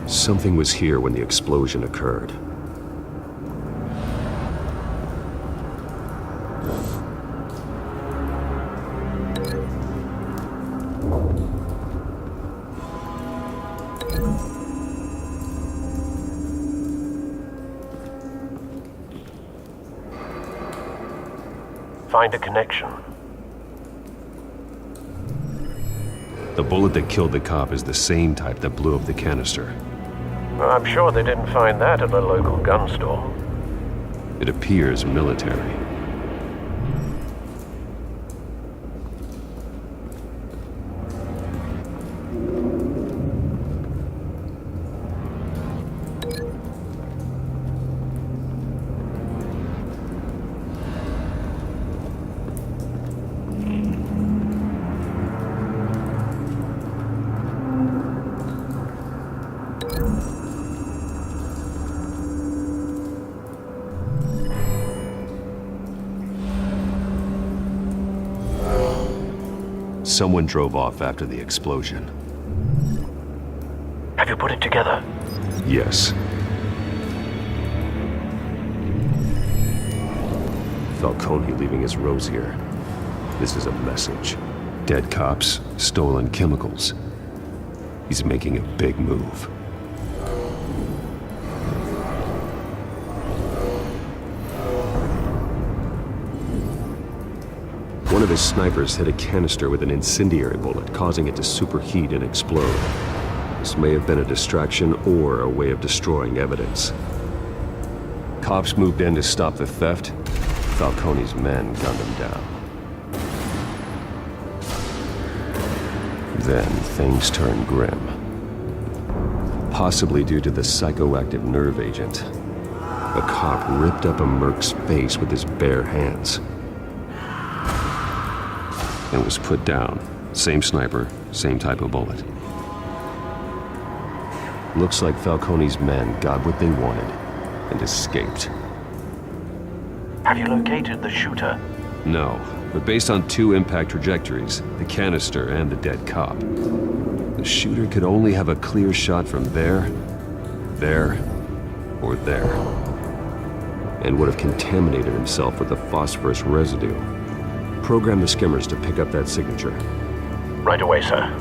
Something was here when the explosion occurred. Find a connection. The bullet that killed the cop is the same type that blew up the canister. I'm sure they didn't find that at a local gun store. It appears military. Someone drove off after the explosion. Have you put it together? Yes. Falcone leaving his rose here. This is a message. Dead cops, stolen chemicals. He's making a big move. One of his snipers hit a canister with an incendiary bullet, causing it to superheat and explode. This may have been a distraction or a way of destroying evidence. Cops moved in to stop the theft. Falcone's men gunned him down. Then things turned grim. possibly due to the psychoactive nerve agent. A cop ripped up a merc's face with his bare hands and was put down. Same sniper, same type of bullet. Looks like Falcone's men got what they wanted and escaped. Have you located the shooter? No, but based on 2 impact trajectories, the canister and the dead cop, the shooter could only have a clear shot from there, or there, and would have contaminated himself with the phosphorus residue. Program the skimmers to pick up that signature. Right away, sir.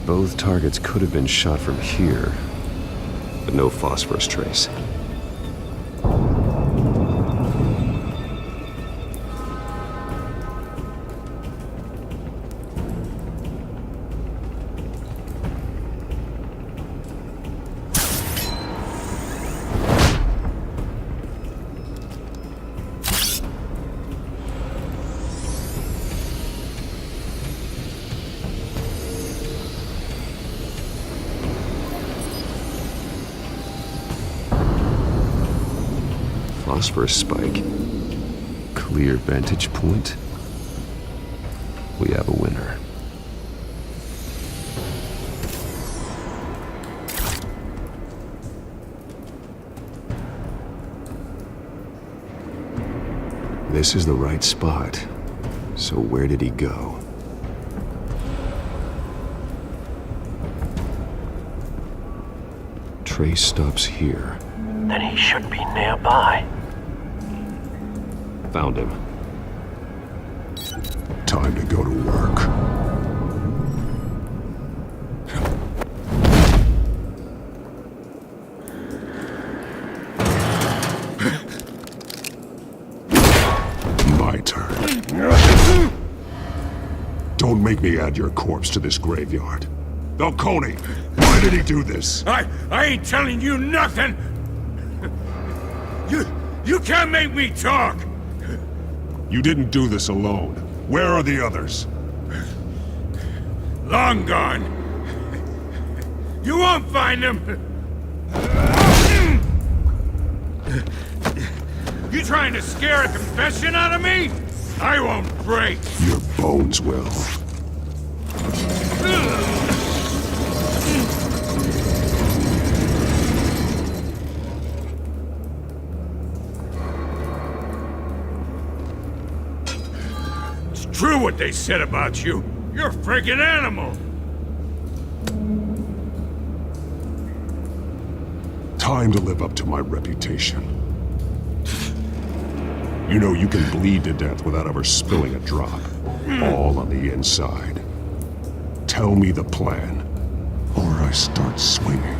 Both targets could have been shot from here, but no phosphorus trace. Phosphorus spike. Clear vantage point. We have a winner. This is the right spot. So where did he go? Trace stops here. Then he should be nearby. Found him. Time to go to work. My turn. Don't make me add your corpse to this graveyard. Falcone, why did he do this? I ain't telling you nothing! You can't make me talk! You didn't do this alone. Where are the others? Long gone. You won't find them! You trying to scare a confession out of me? I won't break! Your bones will. True what they said about you. You're a freaking animal. Time to live up to my reputation. You know you can bleed to death without ever spilling a drop. All on the inside. Tell me the plan, or I start swinging.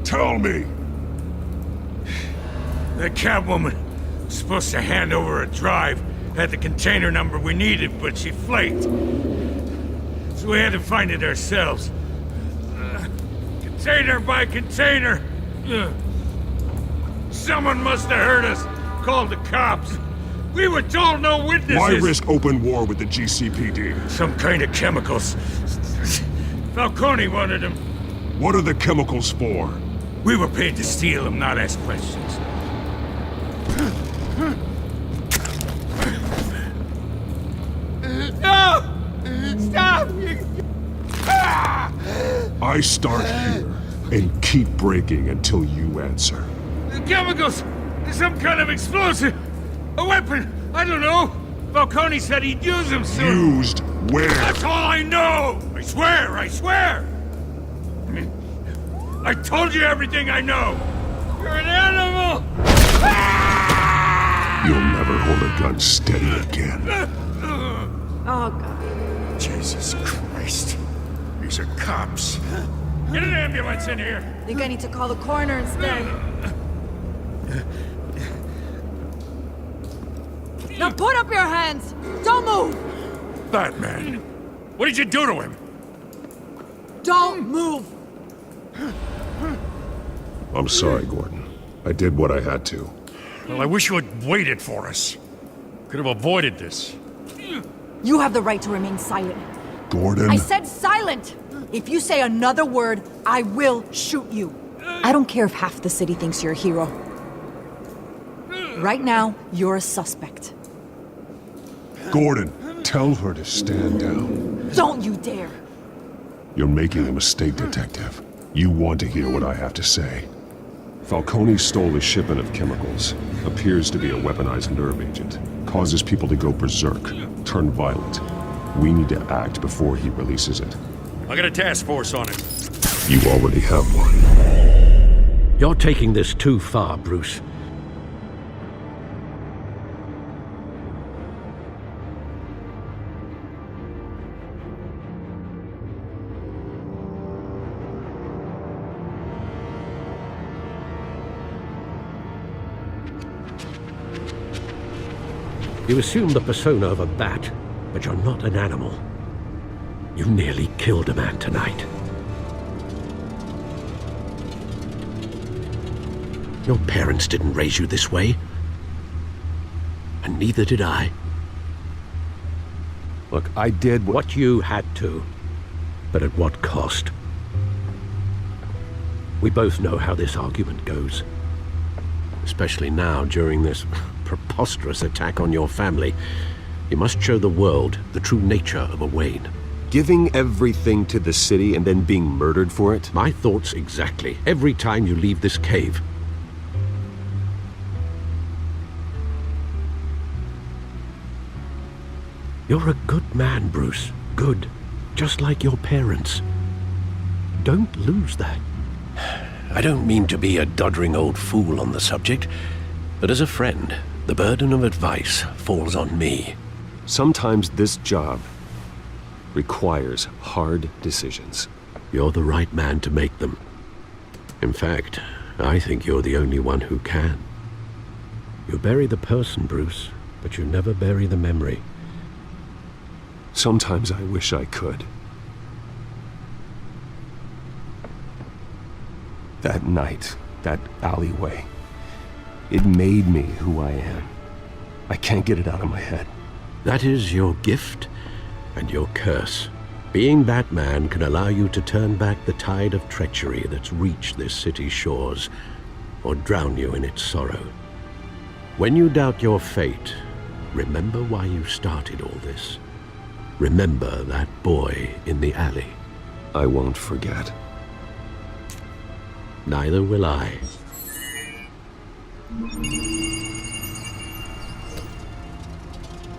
Tell me! The Catwoman was supposed to hand over a drive, had the container number we needed, but she flaked. So we had to find it ourselves. Container by container. Someone must have heard us, called the cops. We were told no witnesses. Why risk open war with the GCPD? Some kind of chemicals. Falcone wanted them. What are the chemicals for? We were paid to steal them, not ask questions. No! Stop! I start here and keep breaking until you answer. The chemicals! Some kind of explosive! A weapon! I don't know! Falcone said he'd use them soon! Used where? That's all I know! I swear! I swear! I told you everything I know! You're an animal! You'll never hold a gun steady again. Oh, God. Jesus Christ. These are cops. Get an ambulance in here! Think I need to call the coroner instead. Now put up your hands! Don't move! Batman, what did you do to him? Don't move! I'm sorry, Gordon. I did what I had to. Well, I wish you had waited for us. Could have avoided this. You have the right to remain silent. Gordon? I said silent! If you say another word, I will shoot you. I don't care if half the city thinks you're a hero. Right now, you're a suspect. Gordon, tell her to stand down. Don't you dare! You're making a mistake, Detective. You want to hear what I have to say. Falcone stole a shipment of chemicals. Appears to be a weaponized nerve agent. Causes people to go berserk, turn violent. We need to act before he releases it. I got a task force on it. You already have one. You're taking this too far, Bruce. You assume the persona of a bat, but you're not an animal. You nearly killed a man tonight. Your parents didn't raise you this way. And neither did I. Look, I did what you had to, but at what cost? We both know how this argument goes. Especially now, during this preposterous attack on your family. You must show the world the true nature of a Wayne. Giving everything to the city and then being murdered for it? My thoughts exactly. Every time you leave this cave. You're a good man, Bruce. Good. Just like your parents. Don't lose that. I don't mean to be a doddering old fool on the subject, but as a friend, the burden of advice falls on me. Sometimes this job requires hard decisions. You're the right man to make them. In fact, I think you're the only one who can. You bury the person, Bruce, but you never bury the memory. Sometimes I wish I could. That night, that alleyway, it made me who I am. I can't get it out of my head. That is your gift and your curse. Being Batman can allow you to turn back the tide of treachery that's reached this city's shores, or drown you in its sorrow. When you doubt your fate, remember why you started all this. Remember that boy in the alley. I won't forget. Neither will I.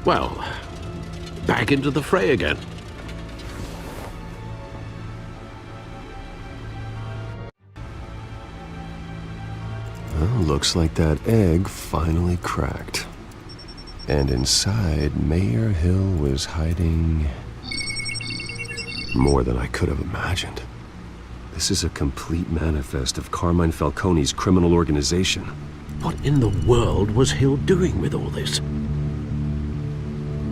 Well, back into the fray again. Well, looks like that egg finally cracked. And inside, Mayor Hill was hiding more than I could have imagined. This is a complete manifest of Carmine Falcone's criminal organization. What in the world was Hill doing with all this?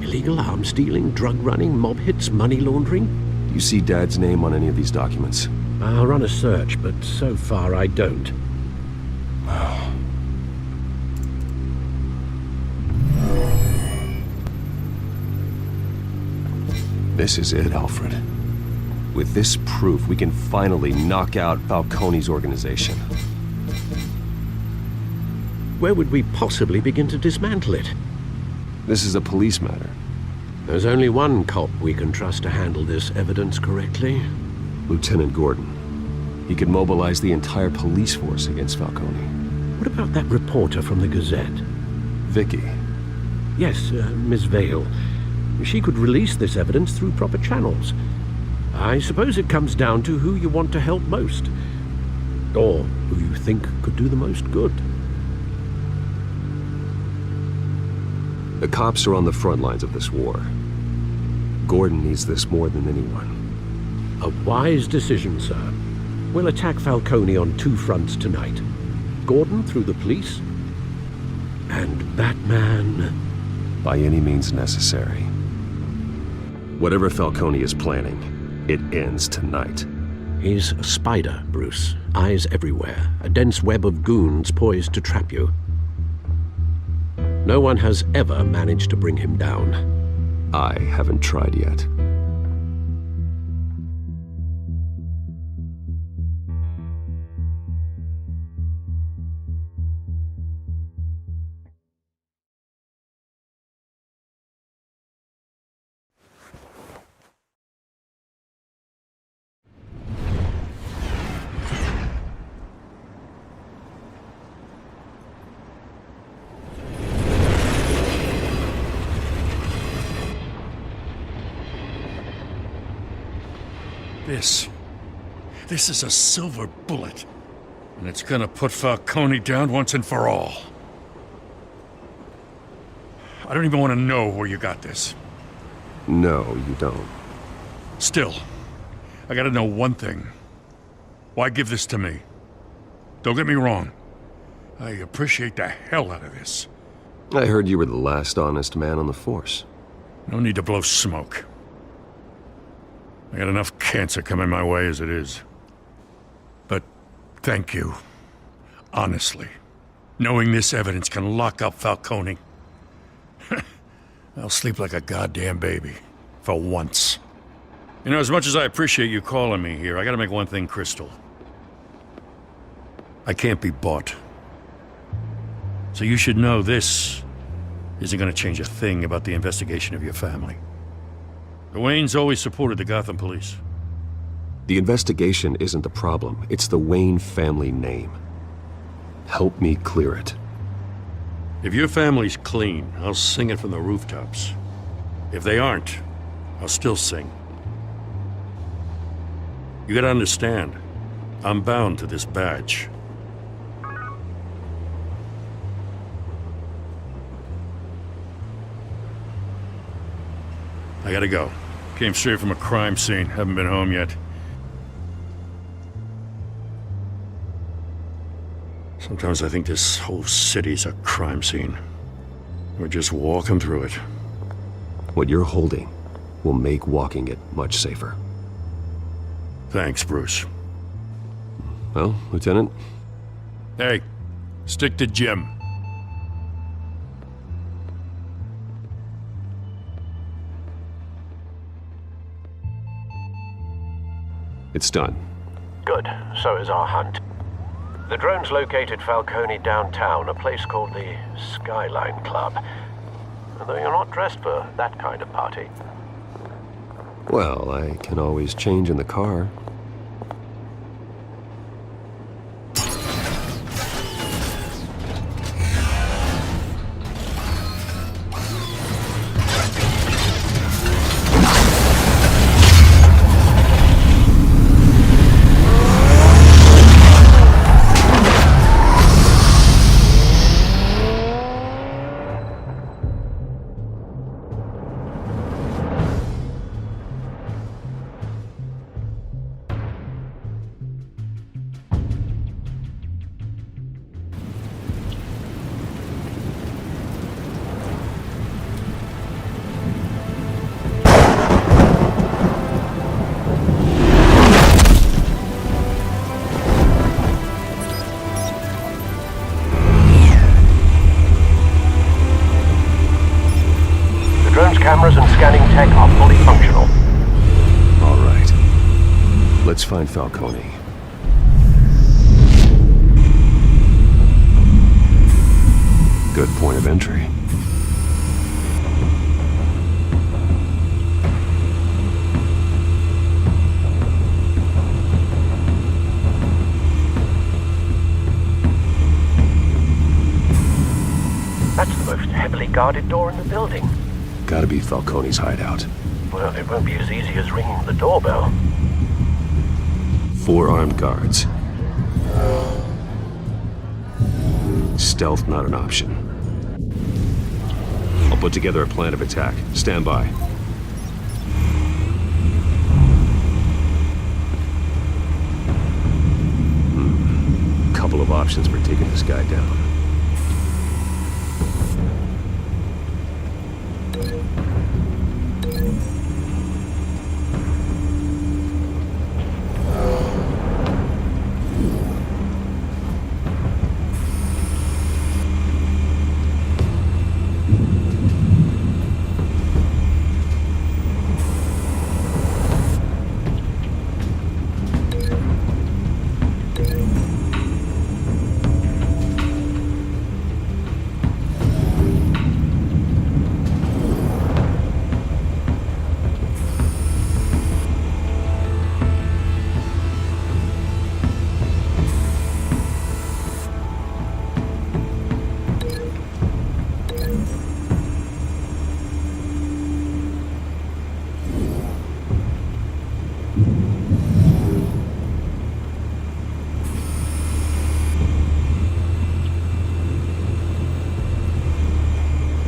Illegal arms dealing, drug running, mob hits, money laundering? You see Dad's name on any of these documents? I'll run a search, but so far I don't. This is it, Alfred. With this proof, we can finally knock out Falcone's organization. Where would we possibly begin to dismantle it? This is a police matter. There's only one cop we can trust to handle this evidence correctly. Lieutenant Gordon. He could mobilize the entire police force against Falcone. What about that reporter from the Gazette? Vicky. Yes, Miss Vale. She could release this evidence through proper channels. I suppose it comes down to who you want to help most. Or who you think could do the most good. The cops are on the front lines of this war. Gordon needs this more than anyone. A wise decision, sir. We'll attack Falcone on 2 fronts tonight. Gordon through the police, and Batman... By any means necessary. Whatever Falcone is planning, it ends tonight. He's a spider, Bruce. Eyes everywhere. A dense web of goons poised to trap you. No one has ever managed to bring him down. I haven't tried yet. This is a silver bullet. And it's gonna put Falcone down once and for all. I don't even want to know where you got this. No, you don't. Still, I gotta know one thing. Why give this to me? Don't get me wrong. I appreciate the hell out of this. I heard you were the last honest man on the force. No need to blow smoke. I got enough cancer coming my way as it is. But thank you. Honestly. Knowing this evidence can lock up Falcone. I'll sleep like a goddamn baby. For once. You know, as much as I appreciate you calling me here, I gotta make one thing crystal. I can't be bought. So you should know this isn't gonna change a thing about the investigation of your family. The Waynes always supported the Gotham police. The investigation isn't the problem. It's the Wayne family name. Help me clear it. If your family's clean, I'll sing it from the rooftops. If they aren't, I'll still sing. You gotta understand, I'm bound to this badge. I gotta go. Came straight from a crime scene. Haven't been home yet. Sometimes I think this whole city's a crime scene. We're just walking through it. What you're holding will make walking it much safer. Thanks, Bruce. Well, Lieutenant? Hey, stick to Jim. It's done. Good. So is our hunt. The drones located Falcone downtown, a place called the Skyline Club. Although you're not dressed for that kind of party. Well, I can always change in the car. Cameras and scanning tech are fully functional. All right. Let's find Falcone. Good point of entry. That's the most heavily guarded door in the building. Gotta be Falcone's hideout. Well, it won't be as easy as ringing the doorbell. 4 armed guards. Stealth not an option. I'll put together a plan of attack. Stand by. couple of options for taking this guy down.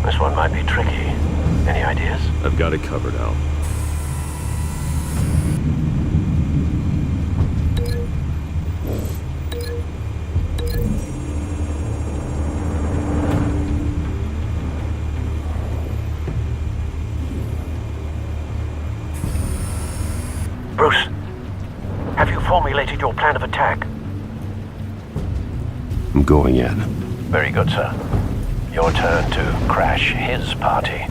This one might be tricky. Any ideas? I've got it covered, Al. Bruce, have you formulated your plan of attack? I'm going in. Very good, sir. Your turn to crash his party.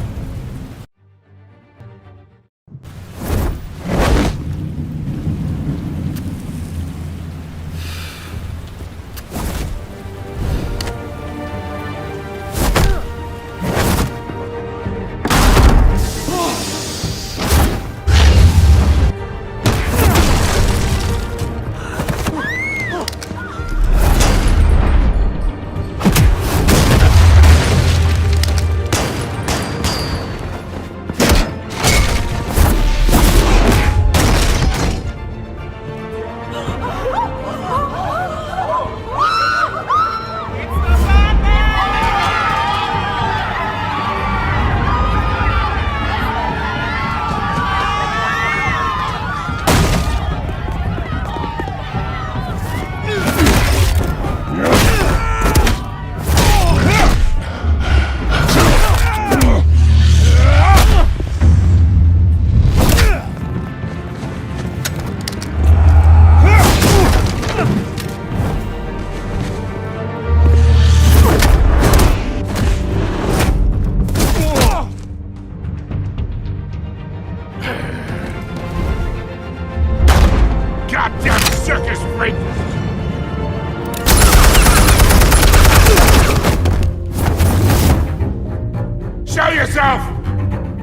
Show yourself!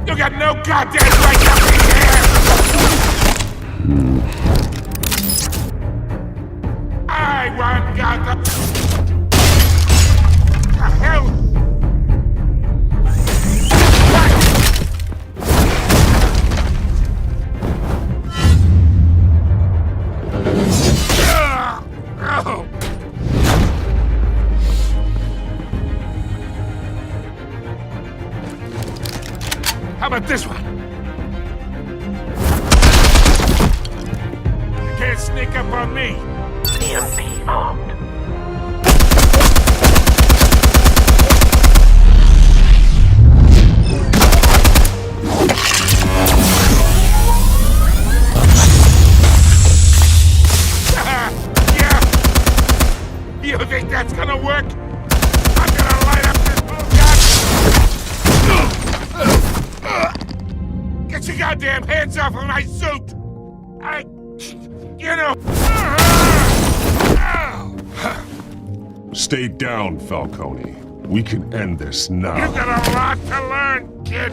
You got no goddamn right to be here! I want Gotham! The hell? How about this one? You can't sneak up on me. EMP armed. Yeah. You think that's gonna work? I'm gonna light up this little guy. Get your goddamn hands off of my suit! Stay down, Falcone. We can end this now. You got a lot to learn, kid.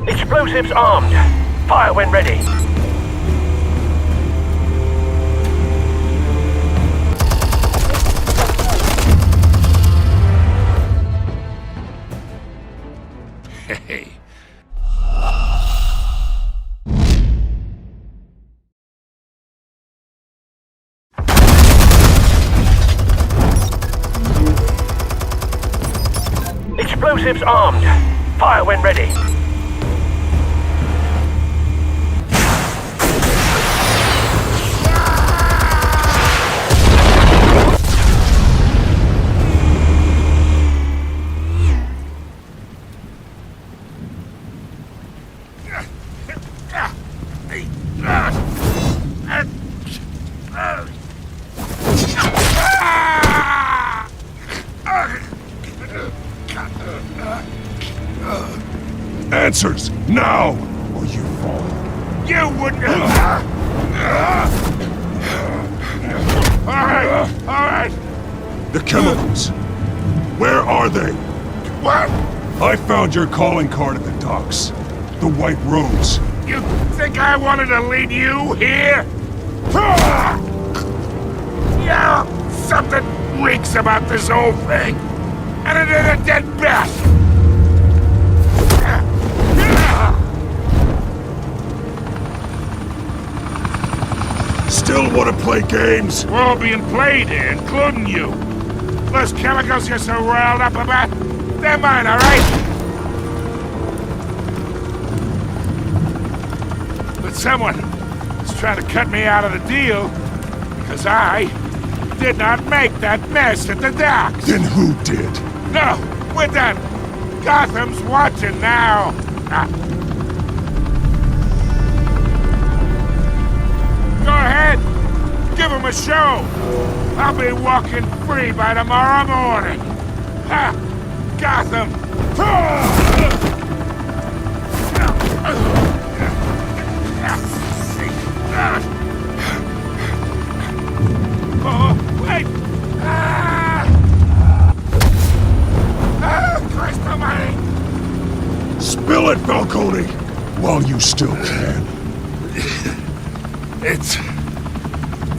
Explosives armed. Fire when ready. Hey. Explosives armed. Fire when ready. Answers, now, or you fall. You wouldn't... Alright. The chemicals. Where are they? What? I found your calling card at the docks. The White Rose. You think I wanted to lead you here? Yeah, something reeks about this whole thing. And it is a dead bat. Still want to play games? We're all being played here, including you. Those chemicals you're so riled up about, they're mine, all right? But someone is trying to cut me out of the deal because I did not make that mess at the docks. Then who did? No, we're done. Gotham's watching now. Go ahead. Give him a show. I'll be walking free by tomorrow morning. Ha! Gotham. Oh, wait! Christ almighty! Spill it, Falcone, while you still can. It's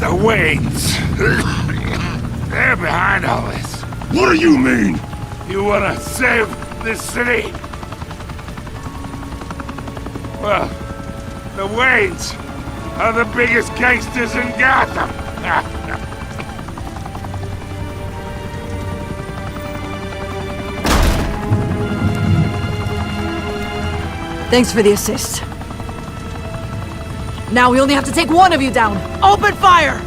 the Waynes. They're behind all this. What do you mean? You want to save this city? Well, the Waynes are the biggest gangsters in Gotham. Thanks for the assist. Now we only have to take one of you down. Open fire!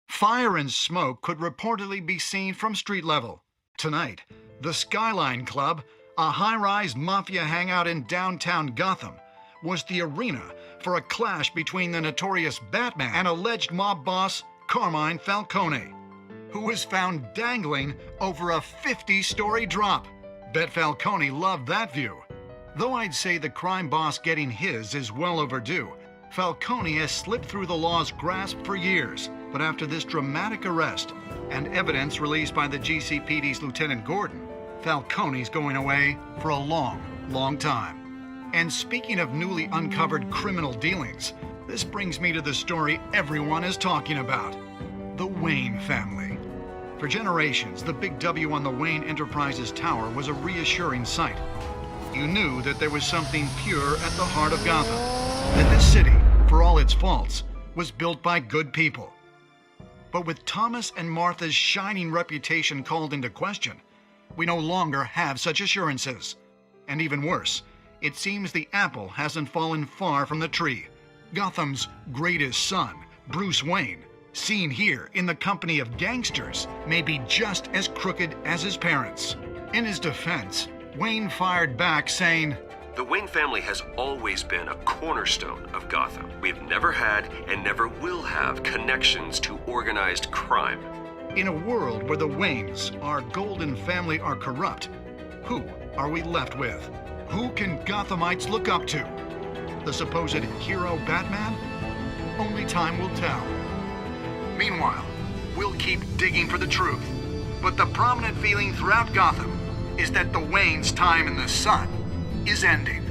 Fire and smoke could reportedly be seen from street level. Tonight, the Skyline Club, a high-rise mafia hangout in downtown Gotham, was the arena for a clash between the notorious Batman and alleged mob boss Carmine Falcone, who was found dangling over a 50-story drop. Bet Falcone loved that view. Though I'd say the crime boss getting his is well overdue, Falcone has slipped through the law's grasp for years. But after this dramatic arrest and evidence released by the GCPD's Lieutenant Gordon, Falcone's going away for a long, long time. And speaking of newly uncovered criminal dealings, this brings me to the story everyone is talking about: the Wayne family. For generations, the big W on the Wayne Enterprises Tower was a reassuring sight. You knew that there was something pure at the heart of Gotham, that this city, for all its faults, was built by good people. But with Thomas and Martha's shining reputation called into question, we no longer have such assurances. And even worse, it seems the apple hasn't fallen far from the tree. Gotham's greatest son, Bruce Wayne, seen here in the company of gangsters, may be just as crooked as his parents. In his defense, Wayne fired back saying, "The Wayne family has always been a cornerstone of Gotham. We've never had and never will have connections to organized crime." In a world where the Waynes, our golden family, are corrupt, who are we left with? Who can Gothamites look up to? The supposed hero Batman? Only time will tell. Meanwhile, we'll keep digging for the truth. But the prominent feeling throughout Gotham is that the Waynes' time in the sun is ending.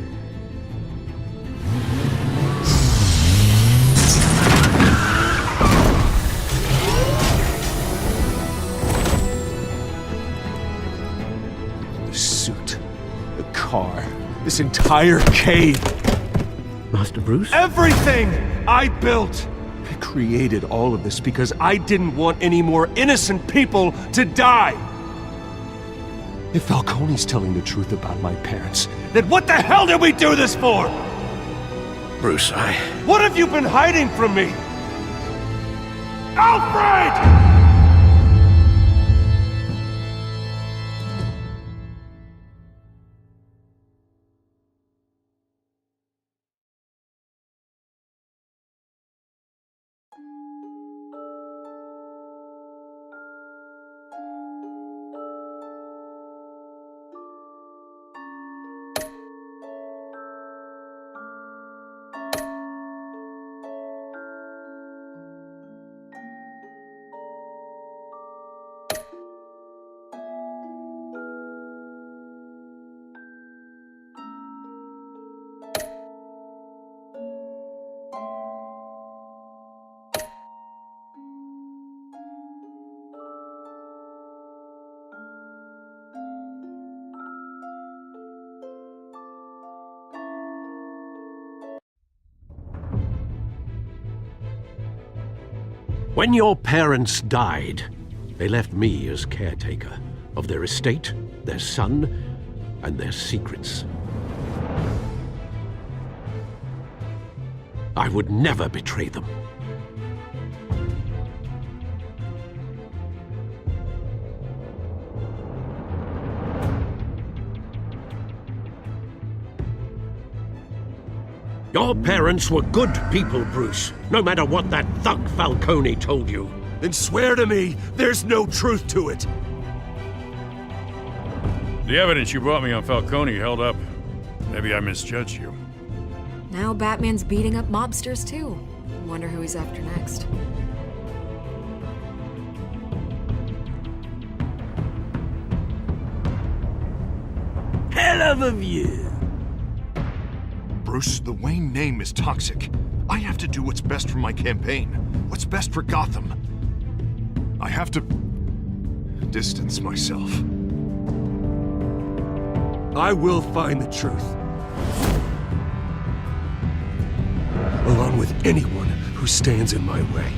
car, this entire cave. Master Bruce? Everything I built! I created all of this because I didn't want any more innocent people to die! If Falcone's telling the truth about my parents, then what the hell did we do this for? Bruce, What have you been hiding from me? Alfred! When your parents died, they left me as caretaker of their estate, their son, and their secrets. I would never betray them. Your parents were good people, Bruce, no matter what that thug Falcone told you. Then swear to me there's no truth to it. The evidence you brought me on Falcone held up. Maybe I misjudged you. Now Batman's beating up mobsters, too. Wonder who he's after next. Hell of a view. Bruce, the Wayne name is toxic. I have to do what's best for my campaign. What's best for Gotham. I have to distance myself. I will find the truth. Along with anyone who stands in my way.